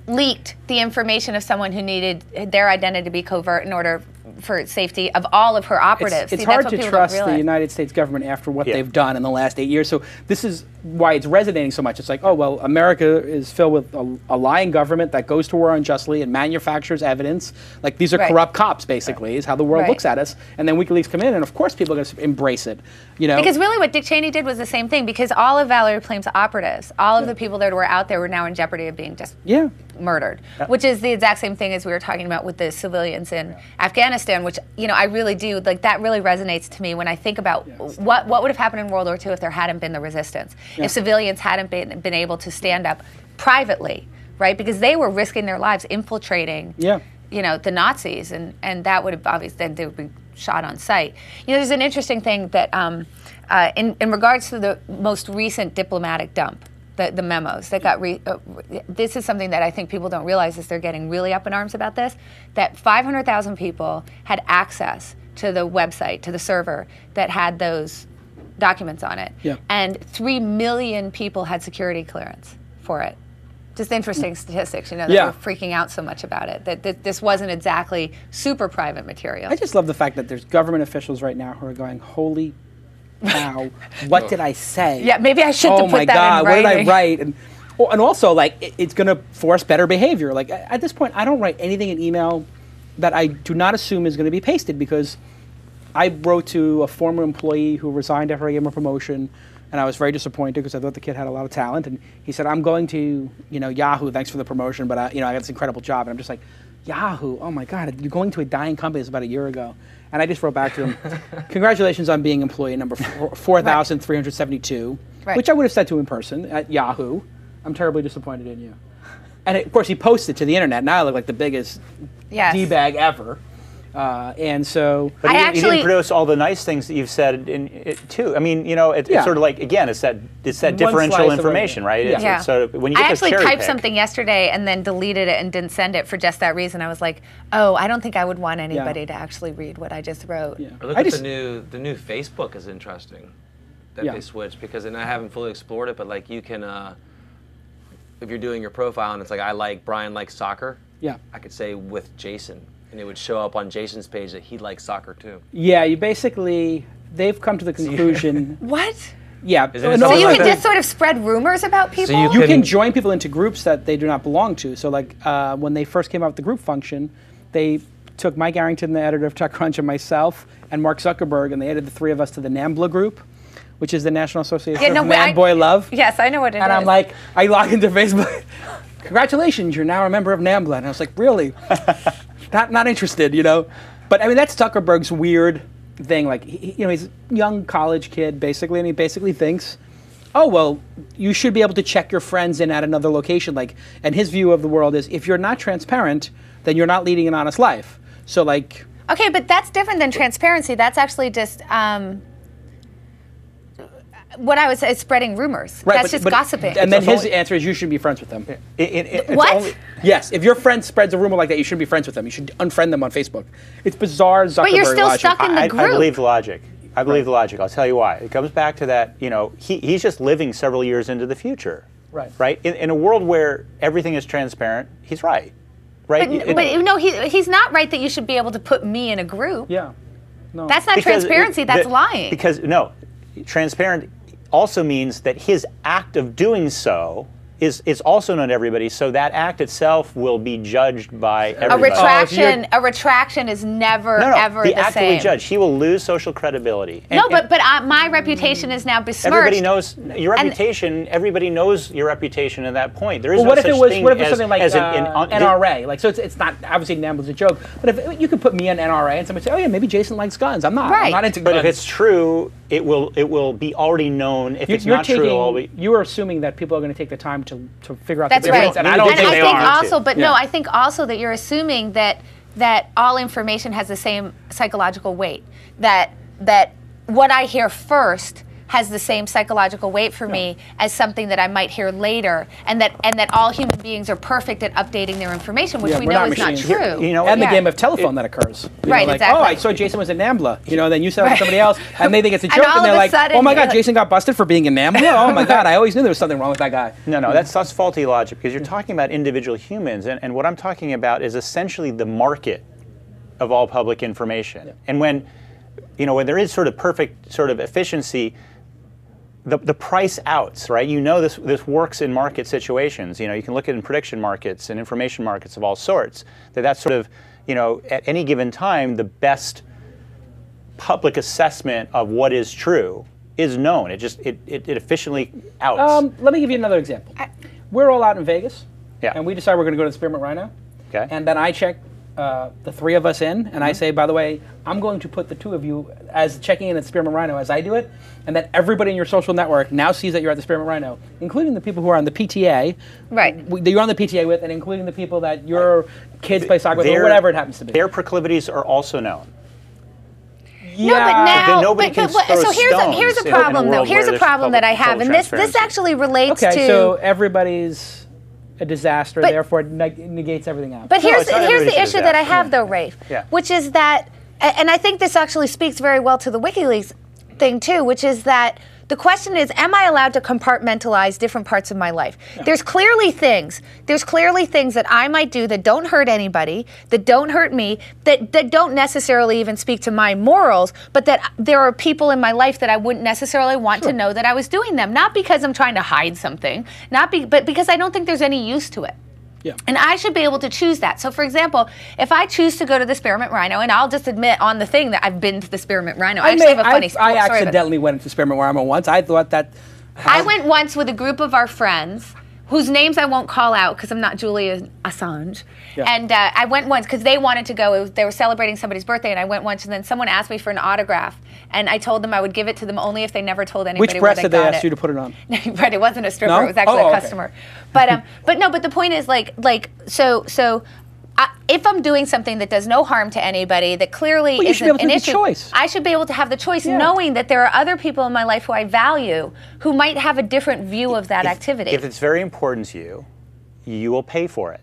leaked the information of someone who needed their identity to be covert in order for safety of all of her operatives. It's hard to trust the United States government after what they've done in the last 8 years. So this is why it's resonating so much. It's like, oh, well, America is filled with a lying government that goes to war unjustly and manufactures evidence. Like, these are corrupt cops, basically, is how the world looks at us. And then WikiLeaks come in, and of course people are going to embrace it. Because really what Dick Cheney did was the same thing, because all of Valerie Plame's operatives, all of the people that were out there were now in jeopardy of being just murdered, which is the exact same thing as we were talking about with the civilians in Afghanistan, which, I really do, like, that really resonates to me when I think about what would have happened in World War II if there hadn't been the resistance, if civilians hadn't been able to stand up privately, right? Because they were risking their lives infiltrating, the Nazis, and that would have obviously, then they would be shot on sight. There's an interesting thing that in regards to the most recent diplomatic dump, the memos that got this is something that I think people don't realize is they're getting really up in arms about this, that 500,000 people had access to the website, to the server that had those documents on it. And 3 million people had security clearance for it. Just interesting statistics, that we're freaking out so much about it, that this wasn't exactly super private material. I just love the fact that there's government officials right now who are going, holy cow, what did I say? Yeah, maybe I should have put that in writing. Oh my God, what did I write? And also, like, it's going to force better behavior. Like, at this point, I don't write anything in email that I do not assume is going to be pasted, because I wrote to a former employee who resigned after I gave him a promotion, and I was very disappointed because I thought the kid had a lot of talent. And he said, I'm going to, Yahoo, thanks for the promotion, but I got this incredible job. And I'm just like, Yahoo, oh my God, you're going to a dying company. This was about a year ago. And I just wrote back to him, congratulations on being employee number 4,372, which I would have said to him in person at Yahoo. I'm terribly disappointed in you. And of course, he posted to the internet. Now I look like the biggest D-bag ever. And so, but you didn't produce all the nice things that you've said in it too. I mean, it's sort of like, again, it's that differential information, right? Yeah. It's sort of, when you get I actually typed pick, something yesterday and then deleted it and didn't send it for just that reason. I was like, oh, I don't think I would want anybody to actually read what I just wrote. Yeah. Or look at the new Facebook is interesting that they switched, because, and I haven't fully explored it, but like you can, if you're doing your profile and it's like Brian likes soccer, I could say with Jason. And it would show up on Jason's page that he likes soccer too. Yeah, they've come to the conclusion. What? Yeah. So you can just sort of spread rumors about people? So you can join people into groups that they do not belong to. So like when they first came out with the group function, they took Mike Arrington, the editor of TechCrunch, and myself, and Mark Zuckerberg, and they added the three of us to the NAMBLA group, which is the National Association of Man, Boy, Love. Yes, I know what it is. And I'm like, I log into Facebook, congratulations, you're now a member of NAMBLA. And I was like, really? Not interested, But I mean, that's Zuckerberg's weird thing. Like, he's a young college kid, basically, and he basically thinks, oh, well, you should be able to check your friends in at another location. And his view of the world is, if you're not transparent, then you're not leading an honest life. So, like... Okay, but that's different than transparency. That's actually just... what I was saying is spreading rumors. Right, that's just gossiping. And then his answer is you should be friends with them. What? Yes, if your friend spreads a rumor like that, you shouldn't be friends with them. You should unfriend them on Facebook. It's bizarre Zuckerberg logic. But you're still stuck in the group. I believe the logic. I believe the logic. I'll tell you why. It comes back to that, he's just living several years into the future. Right. Right? In a world where everything is transparent, he's right. Right? But no, he's not right that you should be able to put me in a group. Yeah. No. That's not transparency, that's lying. Because, no, transparent also means that his act of doing so is also known to everybody, so that act itself will be judged by everybody. A retraction is never ever the the act same. will be judged. He will lose social credibility. But my reputation is now besmirched. Everybody knows your reputation. Everybody knows your reputation at that point. There is no what if such it was thing what if it's as, something like NRA? Like, so it's not obviously NAMBLA's a joke, but if you could put me on NRA and somebody say, oh yeah, maybe Jason likes guns. I'm not into guns. But if it's true, it will be already known. If it's not true, you are assuming that people are going to take the time to figure out the difference, and I don't think they are. No, I think also that you're assuming that all information has the same psychological weight. That what I hear first has the same psychological weight for me as something that I might hear later, and that all human beings are perfect at updating their information, which we know is not true. And the game of telephone that occurs. Exactly. Oh, I saw Jason was in NAMBLA. Then you said somebody else, and they think it's a joke, and they're like, oh my God, Jason got busted for being in NAMBLA? Oh my God, I always knew there was something wrong with that guy. No, that's faulty logic, because you're talking about individual humans, and what I'm talking about is essentially the market of all public information. Yeah. And when there is sort of perfect sort of efficiency, the price outs, right? This works in market situations. You can look at it in prediction markets and information markets of all sorts. That's sort of, at any given time, the best public assessment of what is true is known. It efficiently outs. Let me give you another example. We're all out in Vegas, and we decide we're going to go to the Spearmint Rhino. Okay. And then I check the three of us in, and I say, by the way, I'm going to put the two of you as checking in at Spearmint Rhino as I do it, and then everybody in your social network now sees that you're at the Spearmint Rhino, including the people who are on the PTA, that you're on the PTA with, and including the people that your kids play soccer with, or whatever it happens to be. Their proclivities are also known. Yeah, so here's a problem though. Here's a problem that I have, and this actually relates to. Okay, so everybody's a disaster, therefore it negates everything else. But here's the issue that I have though, Rafe, which is that, and I think this actually speaks very well to the WikiLeaks thing too, which is that the question is, am I allowed to compartmentalize different parts of my life? Yeah. There's clearly things that I might do that don't hurt anybody, that don't hurt me, that don't necessarily even speak to my morals, but that there are people in my life that I wouldn't necessarily want to know that I was doing them. Not because I'm trying to hide something, but because I don't think there's any use to it. Yeah. And I should be able to choose that. So, for example, if I choose to go to the Spearmint Rhino, and I'll just admit on the thing that I've been to the Spearmint Rhino. I actually have a funny story. I accidentally went to Spearmint Rhino once. I thought that... I went once with a group of our friends, whose names I won't call out because I'm not Julia Assange. Yeah. And I went once because they wanted to go. They were celebrating somebody's birthday, and I went once, and then someone asked me for an autograph. And I told them I would give it to them only if they never told anybody Which breast did they ask you to put it on? Right, it wasn't a stripper. No? It was actually a customer. Okay. But the point is, so if I'm doing something that does no harm to anybody, that clearly isn't an issue, I should be able to have the choice, knowing that there are other people in my life who I value who might have a different view of that activity. If it's very important to you, you will pay for it.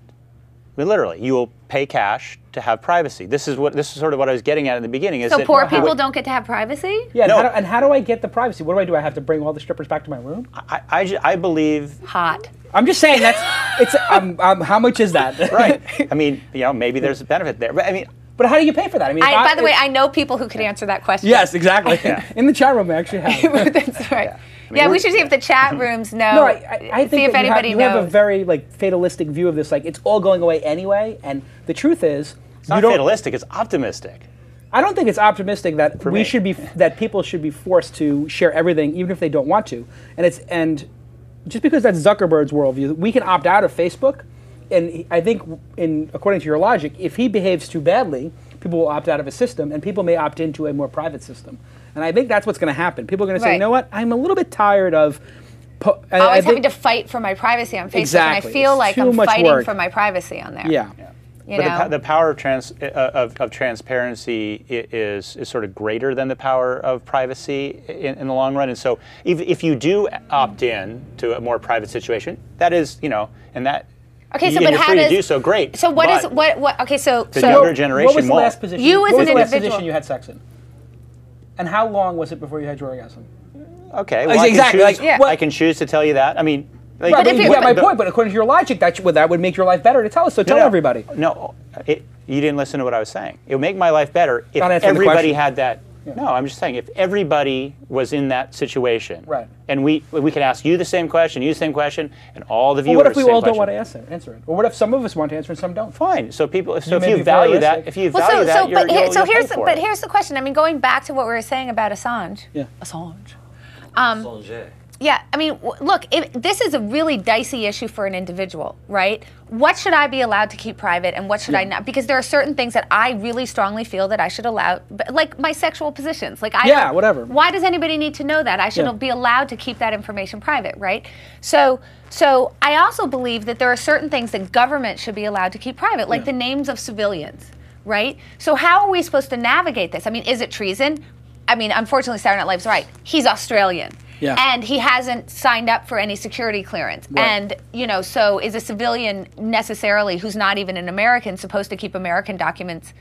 I mean, literally, you will pay cash to have privacy. This is sort of what I was getting at in the beginning. Is so that poor people don't get to have privacy? Yeah. No. And how do I get the privacy? What do? I have to bring all the strippers back to my room? I believe. Hot. I'm just saying it's how much is that? Right. I mean, maybe there's a benefit there. But I mean. But how do you pay for that? I mean, by the way, I know people who could answer that question. Yes, exactly. In the chat room, I actually have. That's right. We should see if the chat rooms know. No, I think see if anybody knows. You have a very fatalistic view of this. It's all going away anyway. And the truth is, it's not fatalistic. It's optimistic. I don't think it's optimistic that that people should be forced to share everything, even if they don't want to. And just because that's Zuckerberg's worldview, we can opt out of Facebook. And I think, according to your logic, if he behaves too badly, people will opt out of his system, and people may opt into a more private system. And I think that's what's going to happen. People are going to say, you know what, I'm a little bit tired of always having to fight for my privacy on Facebook, exactly. and I feel like I'm fighting for my privacy on there. Yeah. But the power of transparency is sort of greater than the power of privacy in the long run. And so if you do opt in to a more private situation, that is, and that. Okay, so you're free to do so. Great. So what? Okay, so the younger generation what was the won't. last position? You as an individual. What was the last position you had sex in? And how long was it before you had your orgasm? Okay, well, exactly. I can choose to tell you that. I mean, my point. But according to your logic, that would make your life better to tell us. So tell everybody. No, you didn't listen to what I was saying. It would make my life better if everybody had that. Yeah. No, I'm just saying if everybody was in that situation, right, and we could ask you the same question, and all the viewers. What if we all don't want to answer it? Or what if some of us want to answer and some don't? Fine. So if you value that, but here's the question. I mean, going back to what we were saying about Assange. Yeah. Assange. Assange. Yeah, I mean, look, this is a really dicey issue for an individual, right? What should I be allowed to keep private and what should I not? Because there are certain things that I really strongly feel that I should allow, like my sexual positions. Whatever. Why does anybody need to know that? I should be allowed to keep that information private, right? So I also believe that there are certain things that government should be allowed to keep private, like the names of civilians, right? So how are we supposed to navigate this? I mean, is it treason? I mean, unfortunately, Saturday Night Live's right. He's Australian. Yeah. And he hasn't signed up for any security clearance. Right. And, so is a civilian necessarily who's not even an American supposed to keep American documents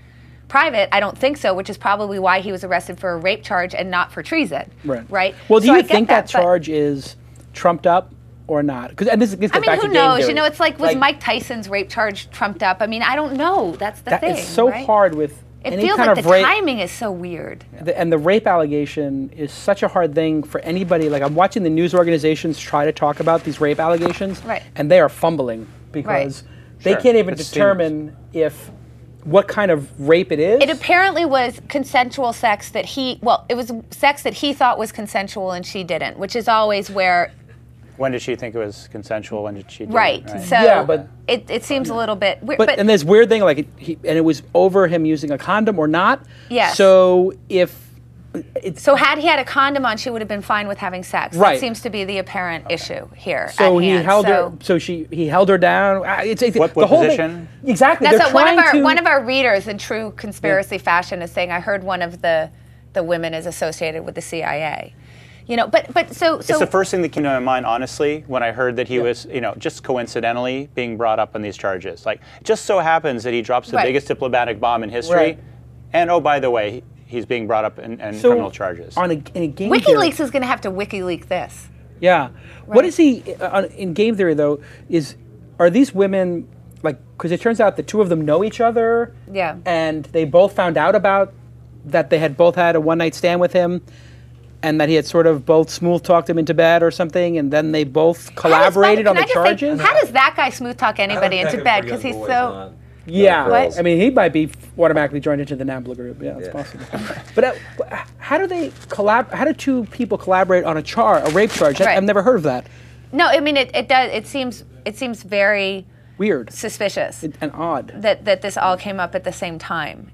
private? I don't think so, which is probably why he was arrested for a rape charge and not for treason. Right? Well, do you think that charge is trumped up or not? Because this gets back to who knows? It's was Mike Tyson's rape charge trumped up? I mean, I don't know. That's the thing. It's so hard with It feels like the timing is so weird. And the rape allegation is such a hard thing for anybody. Like, I'm watching the news organizations try to talk about these rape allegations, and they are fumbling because they can't even determine what kind of rape it is. It apparently was consensual sex it was sex that he thought was consensual and she didn't, which is always where... When did she think it was consensual? When did she do it? Right. So but it seems a little bit weird. And this weird thing, and it was over him using a condom or not. Yes. So so had he had a condom on, she would have been fine with having sex. That seems to be the apparent issue here. So he held her. So he held her down. What the whole position? Thing, exactly. That's one of our readers in true conspiracy fashion is saying, I heard one of the women is associated with the CIA. So it's the first thing that came to my mind, honestly, when I heard that he was, just coincidentally being brought up on these charges. Like, it just so happens that he drops the biggest diplomatic bomb in history, and oh, by the way, he's being brought up in criminal charges. In a game WikiLeaks is going to have to WikiLeak this. Yeah. Right. What is he in game theory though? Are these women because it turns out the two of them know each other? Yeah. And they both found out about that they had both had a one-night stand with him. And that he had sort of both smooth talked him into bed or something, and then they both collaborated on the charges. How does that guy smooth talk anybody into bed? Because he's so. Yeah, I mean, he might be automatically joined into the NAMBLA group. Yeah, it's possible. But how do they How do two people collaborate on a rape charge? I've never heard of that. No, I mean it does. It seems very weird, suspicious, and odd that this all came up at the same time,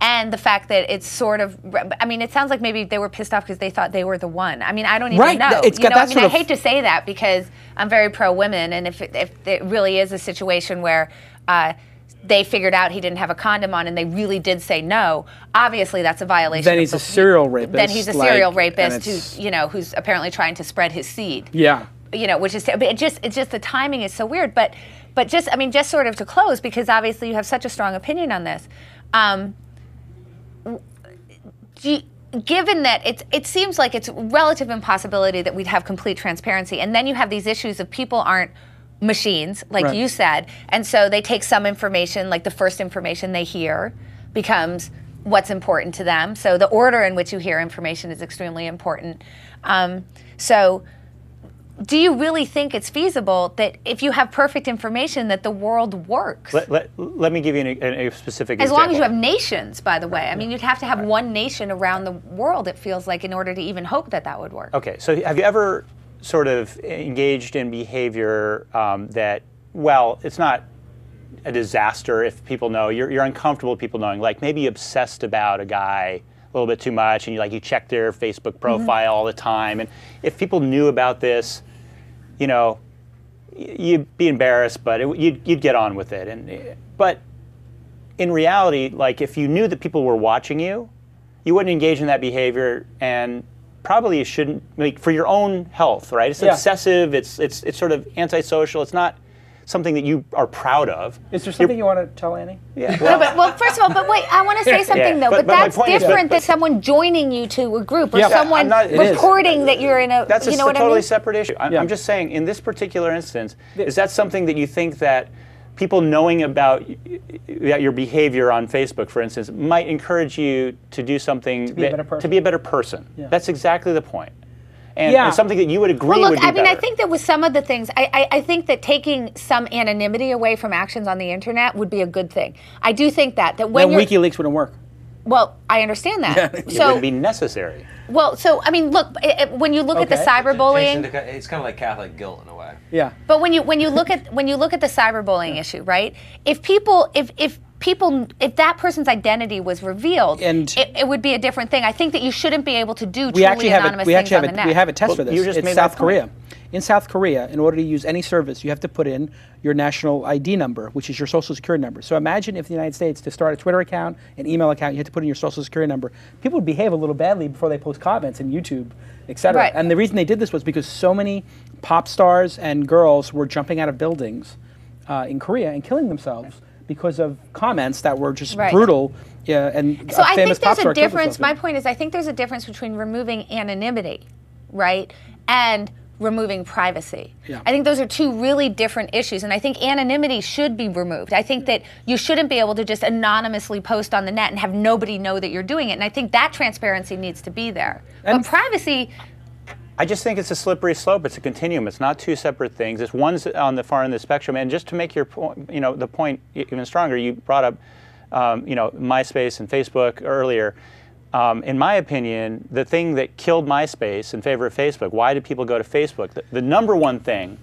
and the fact that it's sort of. I mean, it sounds like maybe they were pissed off because they thought they were the one. I mean, I don't even know. I hate to say that because I'm very pro women, and if it really is a situation where they figured out he didn't have a condom on and they really did say no, obviously that's a violation. Then he's a serial rapist. Then he's a serial rapist who's apparently trying to spread his seed. Yeah. Which is it's just the timing is so weird. But just sort of to close, because obviously you have such a strong opinion on this. Given that it seems like it's a relative impossibility that we'd have complete transparency, and then you have these issues of people aren't machines, like you said, and so they take some information, like the first information they hear becomes what's important to them. So the order in which you hear information is extremely important. So do you really think it's feasible that if you have perfect information that the world works? Let me give you a specific example. As long as you have nations, by the way. I mean, you'd have to have one nation around the world, it feels like, in order to even hope that that would work. Okay, so have you ever sort of engaged in behavior that, well, it's not a disaster if people know, you're uncomfortable with people knowing, like maybe you're obsessed about a guy a little bit too much and you check their Facebook profile all the time, and if people knew about this, you'd be embarrassed, but you'd get on with it. But in reality, like if you knew that people were watching you, you wouldn't engage in that behavior, and probably you shouldn't, for your own health, right? It's obsessive, it's sort of antisocial, it's not something that you are proud of. Is there something you want to tell Annie? Yeah. Well, first of all, but wait, I want to say something though. But that's different than someone joining you to a group or someone reporting that you're in a. That's a totally totally separate issue. I'm just saying, in this particular instance, is that something that you think that people knowing about your behavior on Facebook, for instance, might encourage you to do something to be a better person? Yeah. That's exactly the point. And something that you would agree would be better. I think that with some of the things, I think that taking some anonymity away from actions on the internet would be a good thing. I do think that when WikiLeaks wouldn't work. Well, I understand that. It wouldn't be necessary. Well, so I mean, look, when you look at the cyberbullying, it's kind of like Catholic guilt in a way. Yeah. But when you look at the cyberbullying issue, right? If that person's identity was revealed, it would be a different thing. I think that you shouldn't be able to do truly anonymous things on the net. We have a test for this. It's South Korea. In South Korea, in order to use any service, you have to put in your national ID number, which is your social security number. So imagine if the United States, to start a Twitter account, an email account, you had to put in your social security number. People would behave a little badly before they post comments in YouTube, etc. Right. And the reason they did this was because so many pop stars and girls were jumping out of buildings in Korea and killing themselves because of comments that were just brutal. And so I think there's a difference. My point is, I think there's a difference between removing anonymity, right, and removing privacy. Yeah. I think those are two really different issues, and I think anonymity should be removed. I think that you shouldn't be able to just anonymously post on the net and have nobody know that you're doing it, and I think that transparency needs to be there. But privacy... I just think it's a slippery slope. It's a continuum. It's not two separate things. It's one's on the far end of the spectrum, and just to make your point, the point even stronger, you brought up, MySpace and Facebook earlier. In my opinion, the thing that killed MySpace in favor of Facebook, why did people go to Facebook? The number one thing,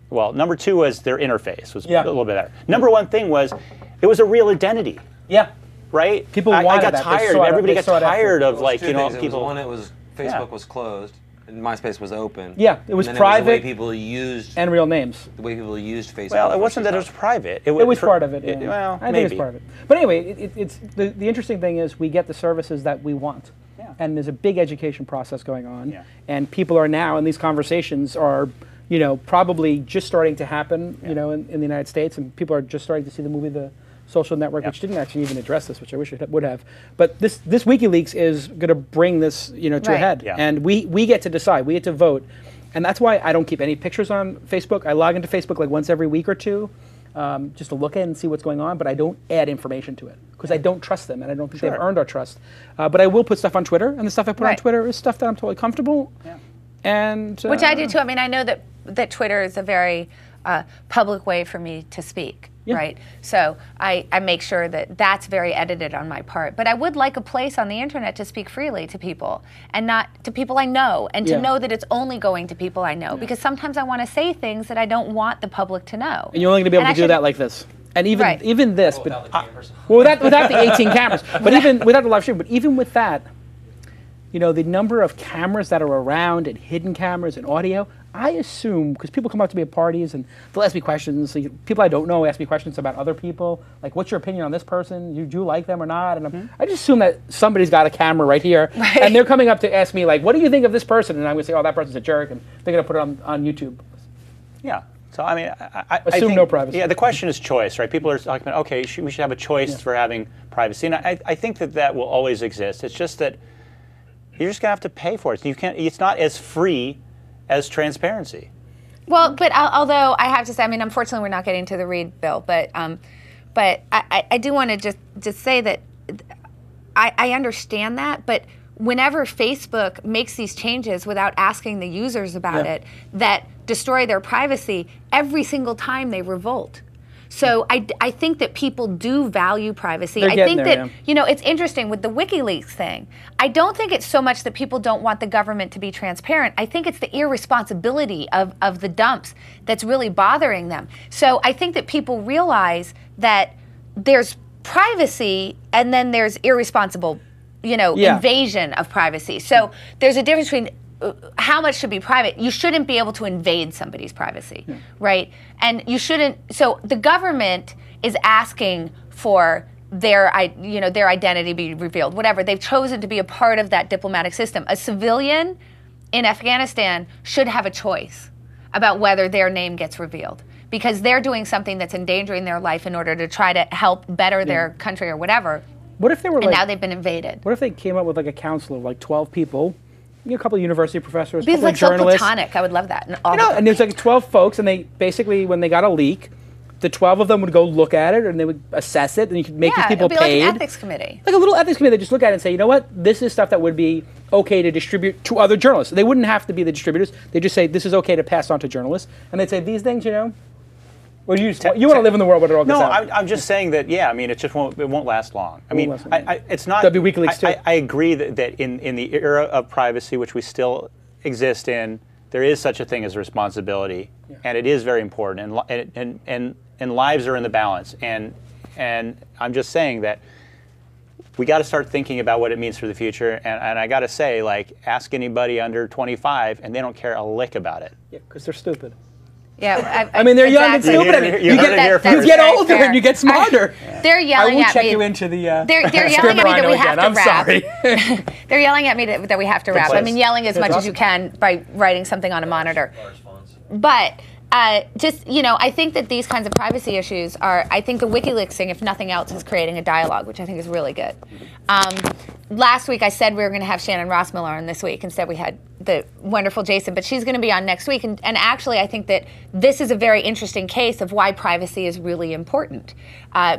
well, number two was their interface was a little bit better. Number one thing was it was a real identity. Yeah. Right? People I wanted got that. tired. Everybody got tired of people. One, it was Facebook was closed and MySpace was open. Yeah, it was and then private. It was the way people used and real names. The way people used Facebook. Well, it wasn't that it was private. It was part of it. Yeah. Well, I think it's part of it. But anyway, it's the interesting thing is we get the services that we want. Yeah. And there's a big education process going on. Yeah. And people are now, and these conversations are, probably just starting to happen, in the United States, and people are just starting to see the movie The Social Network, which didn't actually even address this, which I wish it would have. But this WikiLeaks is going to bring this, to a head. Yeah. And we get to decide. We get to vote. And that's why I don't keep any pictures on Facebook. I log into Facebook like once every week or two, just to look at and see what's going on, but I don't add information to it because I don't trust them, and I don't think they've earned our trust. But I will put stuff on Twitter, and the stuff I put on Twitter is stuff that I'm totally comfortable. Yeah. And which I do too. I mean, I know that Twitter is a very public way for me to speak. Yeah. Right. So I make sure that that's very edited on my part. But I would like a place on the internet to speak freely to people and not to people I know, and to know that it's only going to people I know. Because sometimes I want to say things that I don't want the public to know. And you're only going to be able to do that like this. And even this, but without the 18 cameras, but even without the live stream, but even with that, the number of cameras that are around and hidden cameras and audio, I assume, because people come up to me at parties and they'll ask me questions, so people I don't know ask me questions about other people, like, what's your opinion on this person? Do you like them or not? And I just assume that somebody's got a camera right here, and they're coming up to ask me, like, what do you think of this person? And I'm going to say, oh, that person's a jerk, and they're going to put it on YouTube. Yeah. So, I mean, I assume think, no privacy. Yeah, the question is choice, right? People are talking about, okay, we should have a choice for having privacy. And I think that will always exist. It's just that you're just going to have to pay for it. You can't. It's not as free as transparency. Well, but although I have to say, I mean, unfortunately, we're not getting to the Reid bill, but I do want to just say that I understand that, but whenever Facebook makes these changes without asking the users about it, that destroy their privacy, every single time they revolt. So I think that people do value privacy. I think that, it's interesting with the Wikileaks thing. I don't think it's so much that people don't want the government to be transparent. I think it's the irresponsibility of the dumps that's really bothering them. So I think that people realize that there's privacy and then there's irresponsible, invasion of privacy. So there's a difference between how much should be private. You shouldn't be able to invade somebody's privacy, right? And you shouldn't. So the government is asking for their identity be revealed. Whatever, they've chosen to be a part of that diplomatic system. A civilian in Afghanistan should have a choice about whether their name gets revealed, because they're doing something that's endangering their life in order to try to help better their country or whatever. What if they were now they've been invaded? What if they came up with like a council of like 12 people? A couple of university professors, a couple of journalists. So platonic. I would love that. And there's like 12 folks, and they basically, when they got a leak, the 12 of them would go look at it, and they would assess it, and you could make these people paid. Like an ethics committee. Like a little ethics committee. They just look at it and say, you know what, this is stuff that would be okay to distribute to other journalists. They wouldn't have to be the distributors. They just say, this is okay to pass on to journalists. And they'd say, these things, Well, you want to live in the world where it all goes out. No, I'm just saying that. Yeah, I mean, it won't last long. I mean, it's not. That'd be Wikileaks too. I agree that in the era of privacy, which we still exist in, there is such a thing as responsibility, and it is very important, and lives are in the balance. And I'm just saying that we got to start thinking about what it means for the future. And I got to say, like, ask anybody under 25, and they don't care a lick about it. Yeah, because they're stupid. Yeah, I mean, they're young and stupid. You get older and you get smarter. They're yelling at me. I will check you into the. They're yelling at me that we have to wrap. I'm sorry. They're yelling at me that we have to wrap. I mean, yelling as much as you can by writing something on a monitor. But I think that these kinds of privacy issues I think the Wikileaks thing, if nothing else, is creating a dialogue, which I think is really good. Last week I said we were going to have Shannon Rossmiller on this week. Instead we had the wonderful Jason, but she's going to be on next week. And actually I think that this is a very interesting case of why privacy is really important,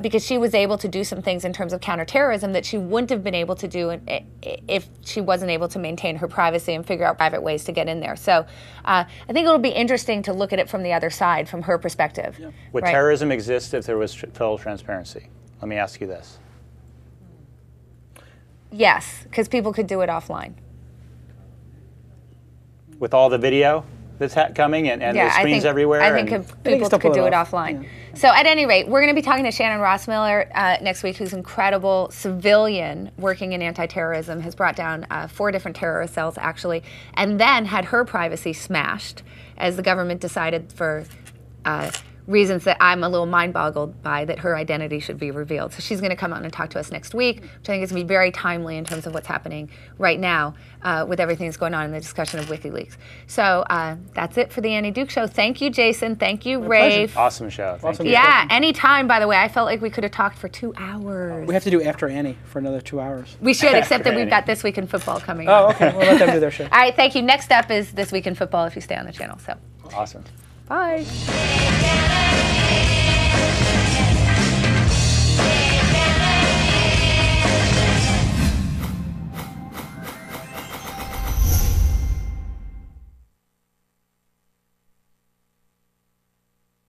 because she was able to do some things in terms of counterterrorism that she wouldn't have been able to do if she wasn't able to maintain her privacy and figure out private ways to get in there. So I think it'll be interesting to look at it from the other side, from her perspective. Yeah. Would terrorism exist if there was total transparency? Let me ask you this. Yes, because people could do it offline. With all the video that's coming and the screens everywhere? I think people could do it offline. Yeah. So at any rate, we're going to be talking to Shannon Rossmiller next week, who's an incredible civilian working in anti-terrorism, has brought down 4 different terrorist cells, actually, and then had her privacy smashed as the government decided for reasons that I'm a little mind-boggled by, that her identity should be revealed. So she's going to come on and talk to us next week, which I think is going to be very timely in terms of what's happening right now with everything that's going on in the discussion of WikiLeaks. So that's it for the Annie Duke Show. Thank you, Jason. Thank you, Rafe. Awesome show. Thank you. Yeah, anytime, by the way. I felt like we could have talked for 2 hours. We have to do After Annie for another 2 hours. We should, except that we've got This Week in Football coming up. Oh, okay. We'll let them do their show. All right, thank you. Next up is This Week in Football if you stay on the channel. So. Awesome. Bye.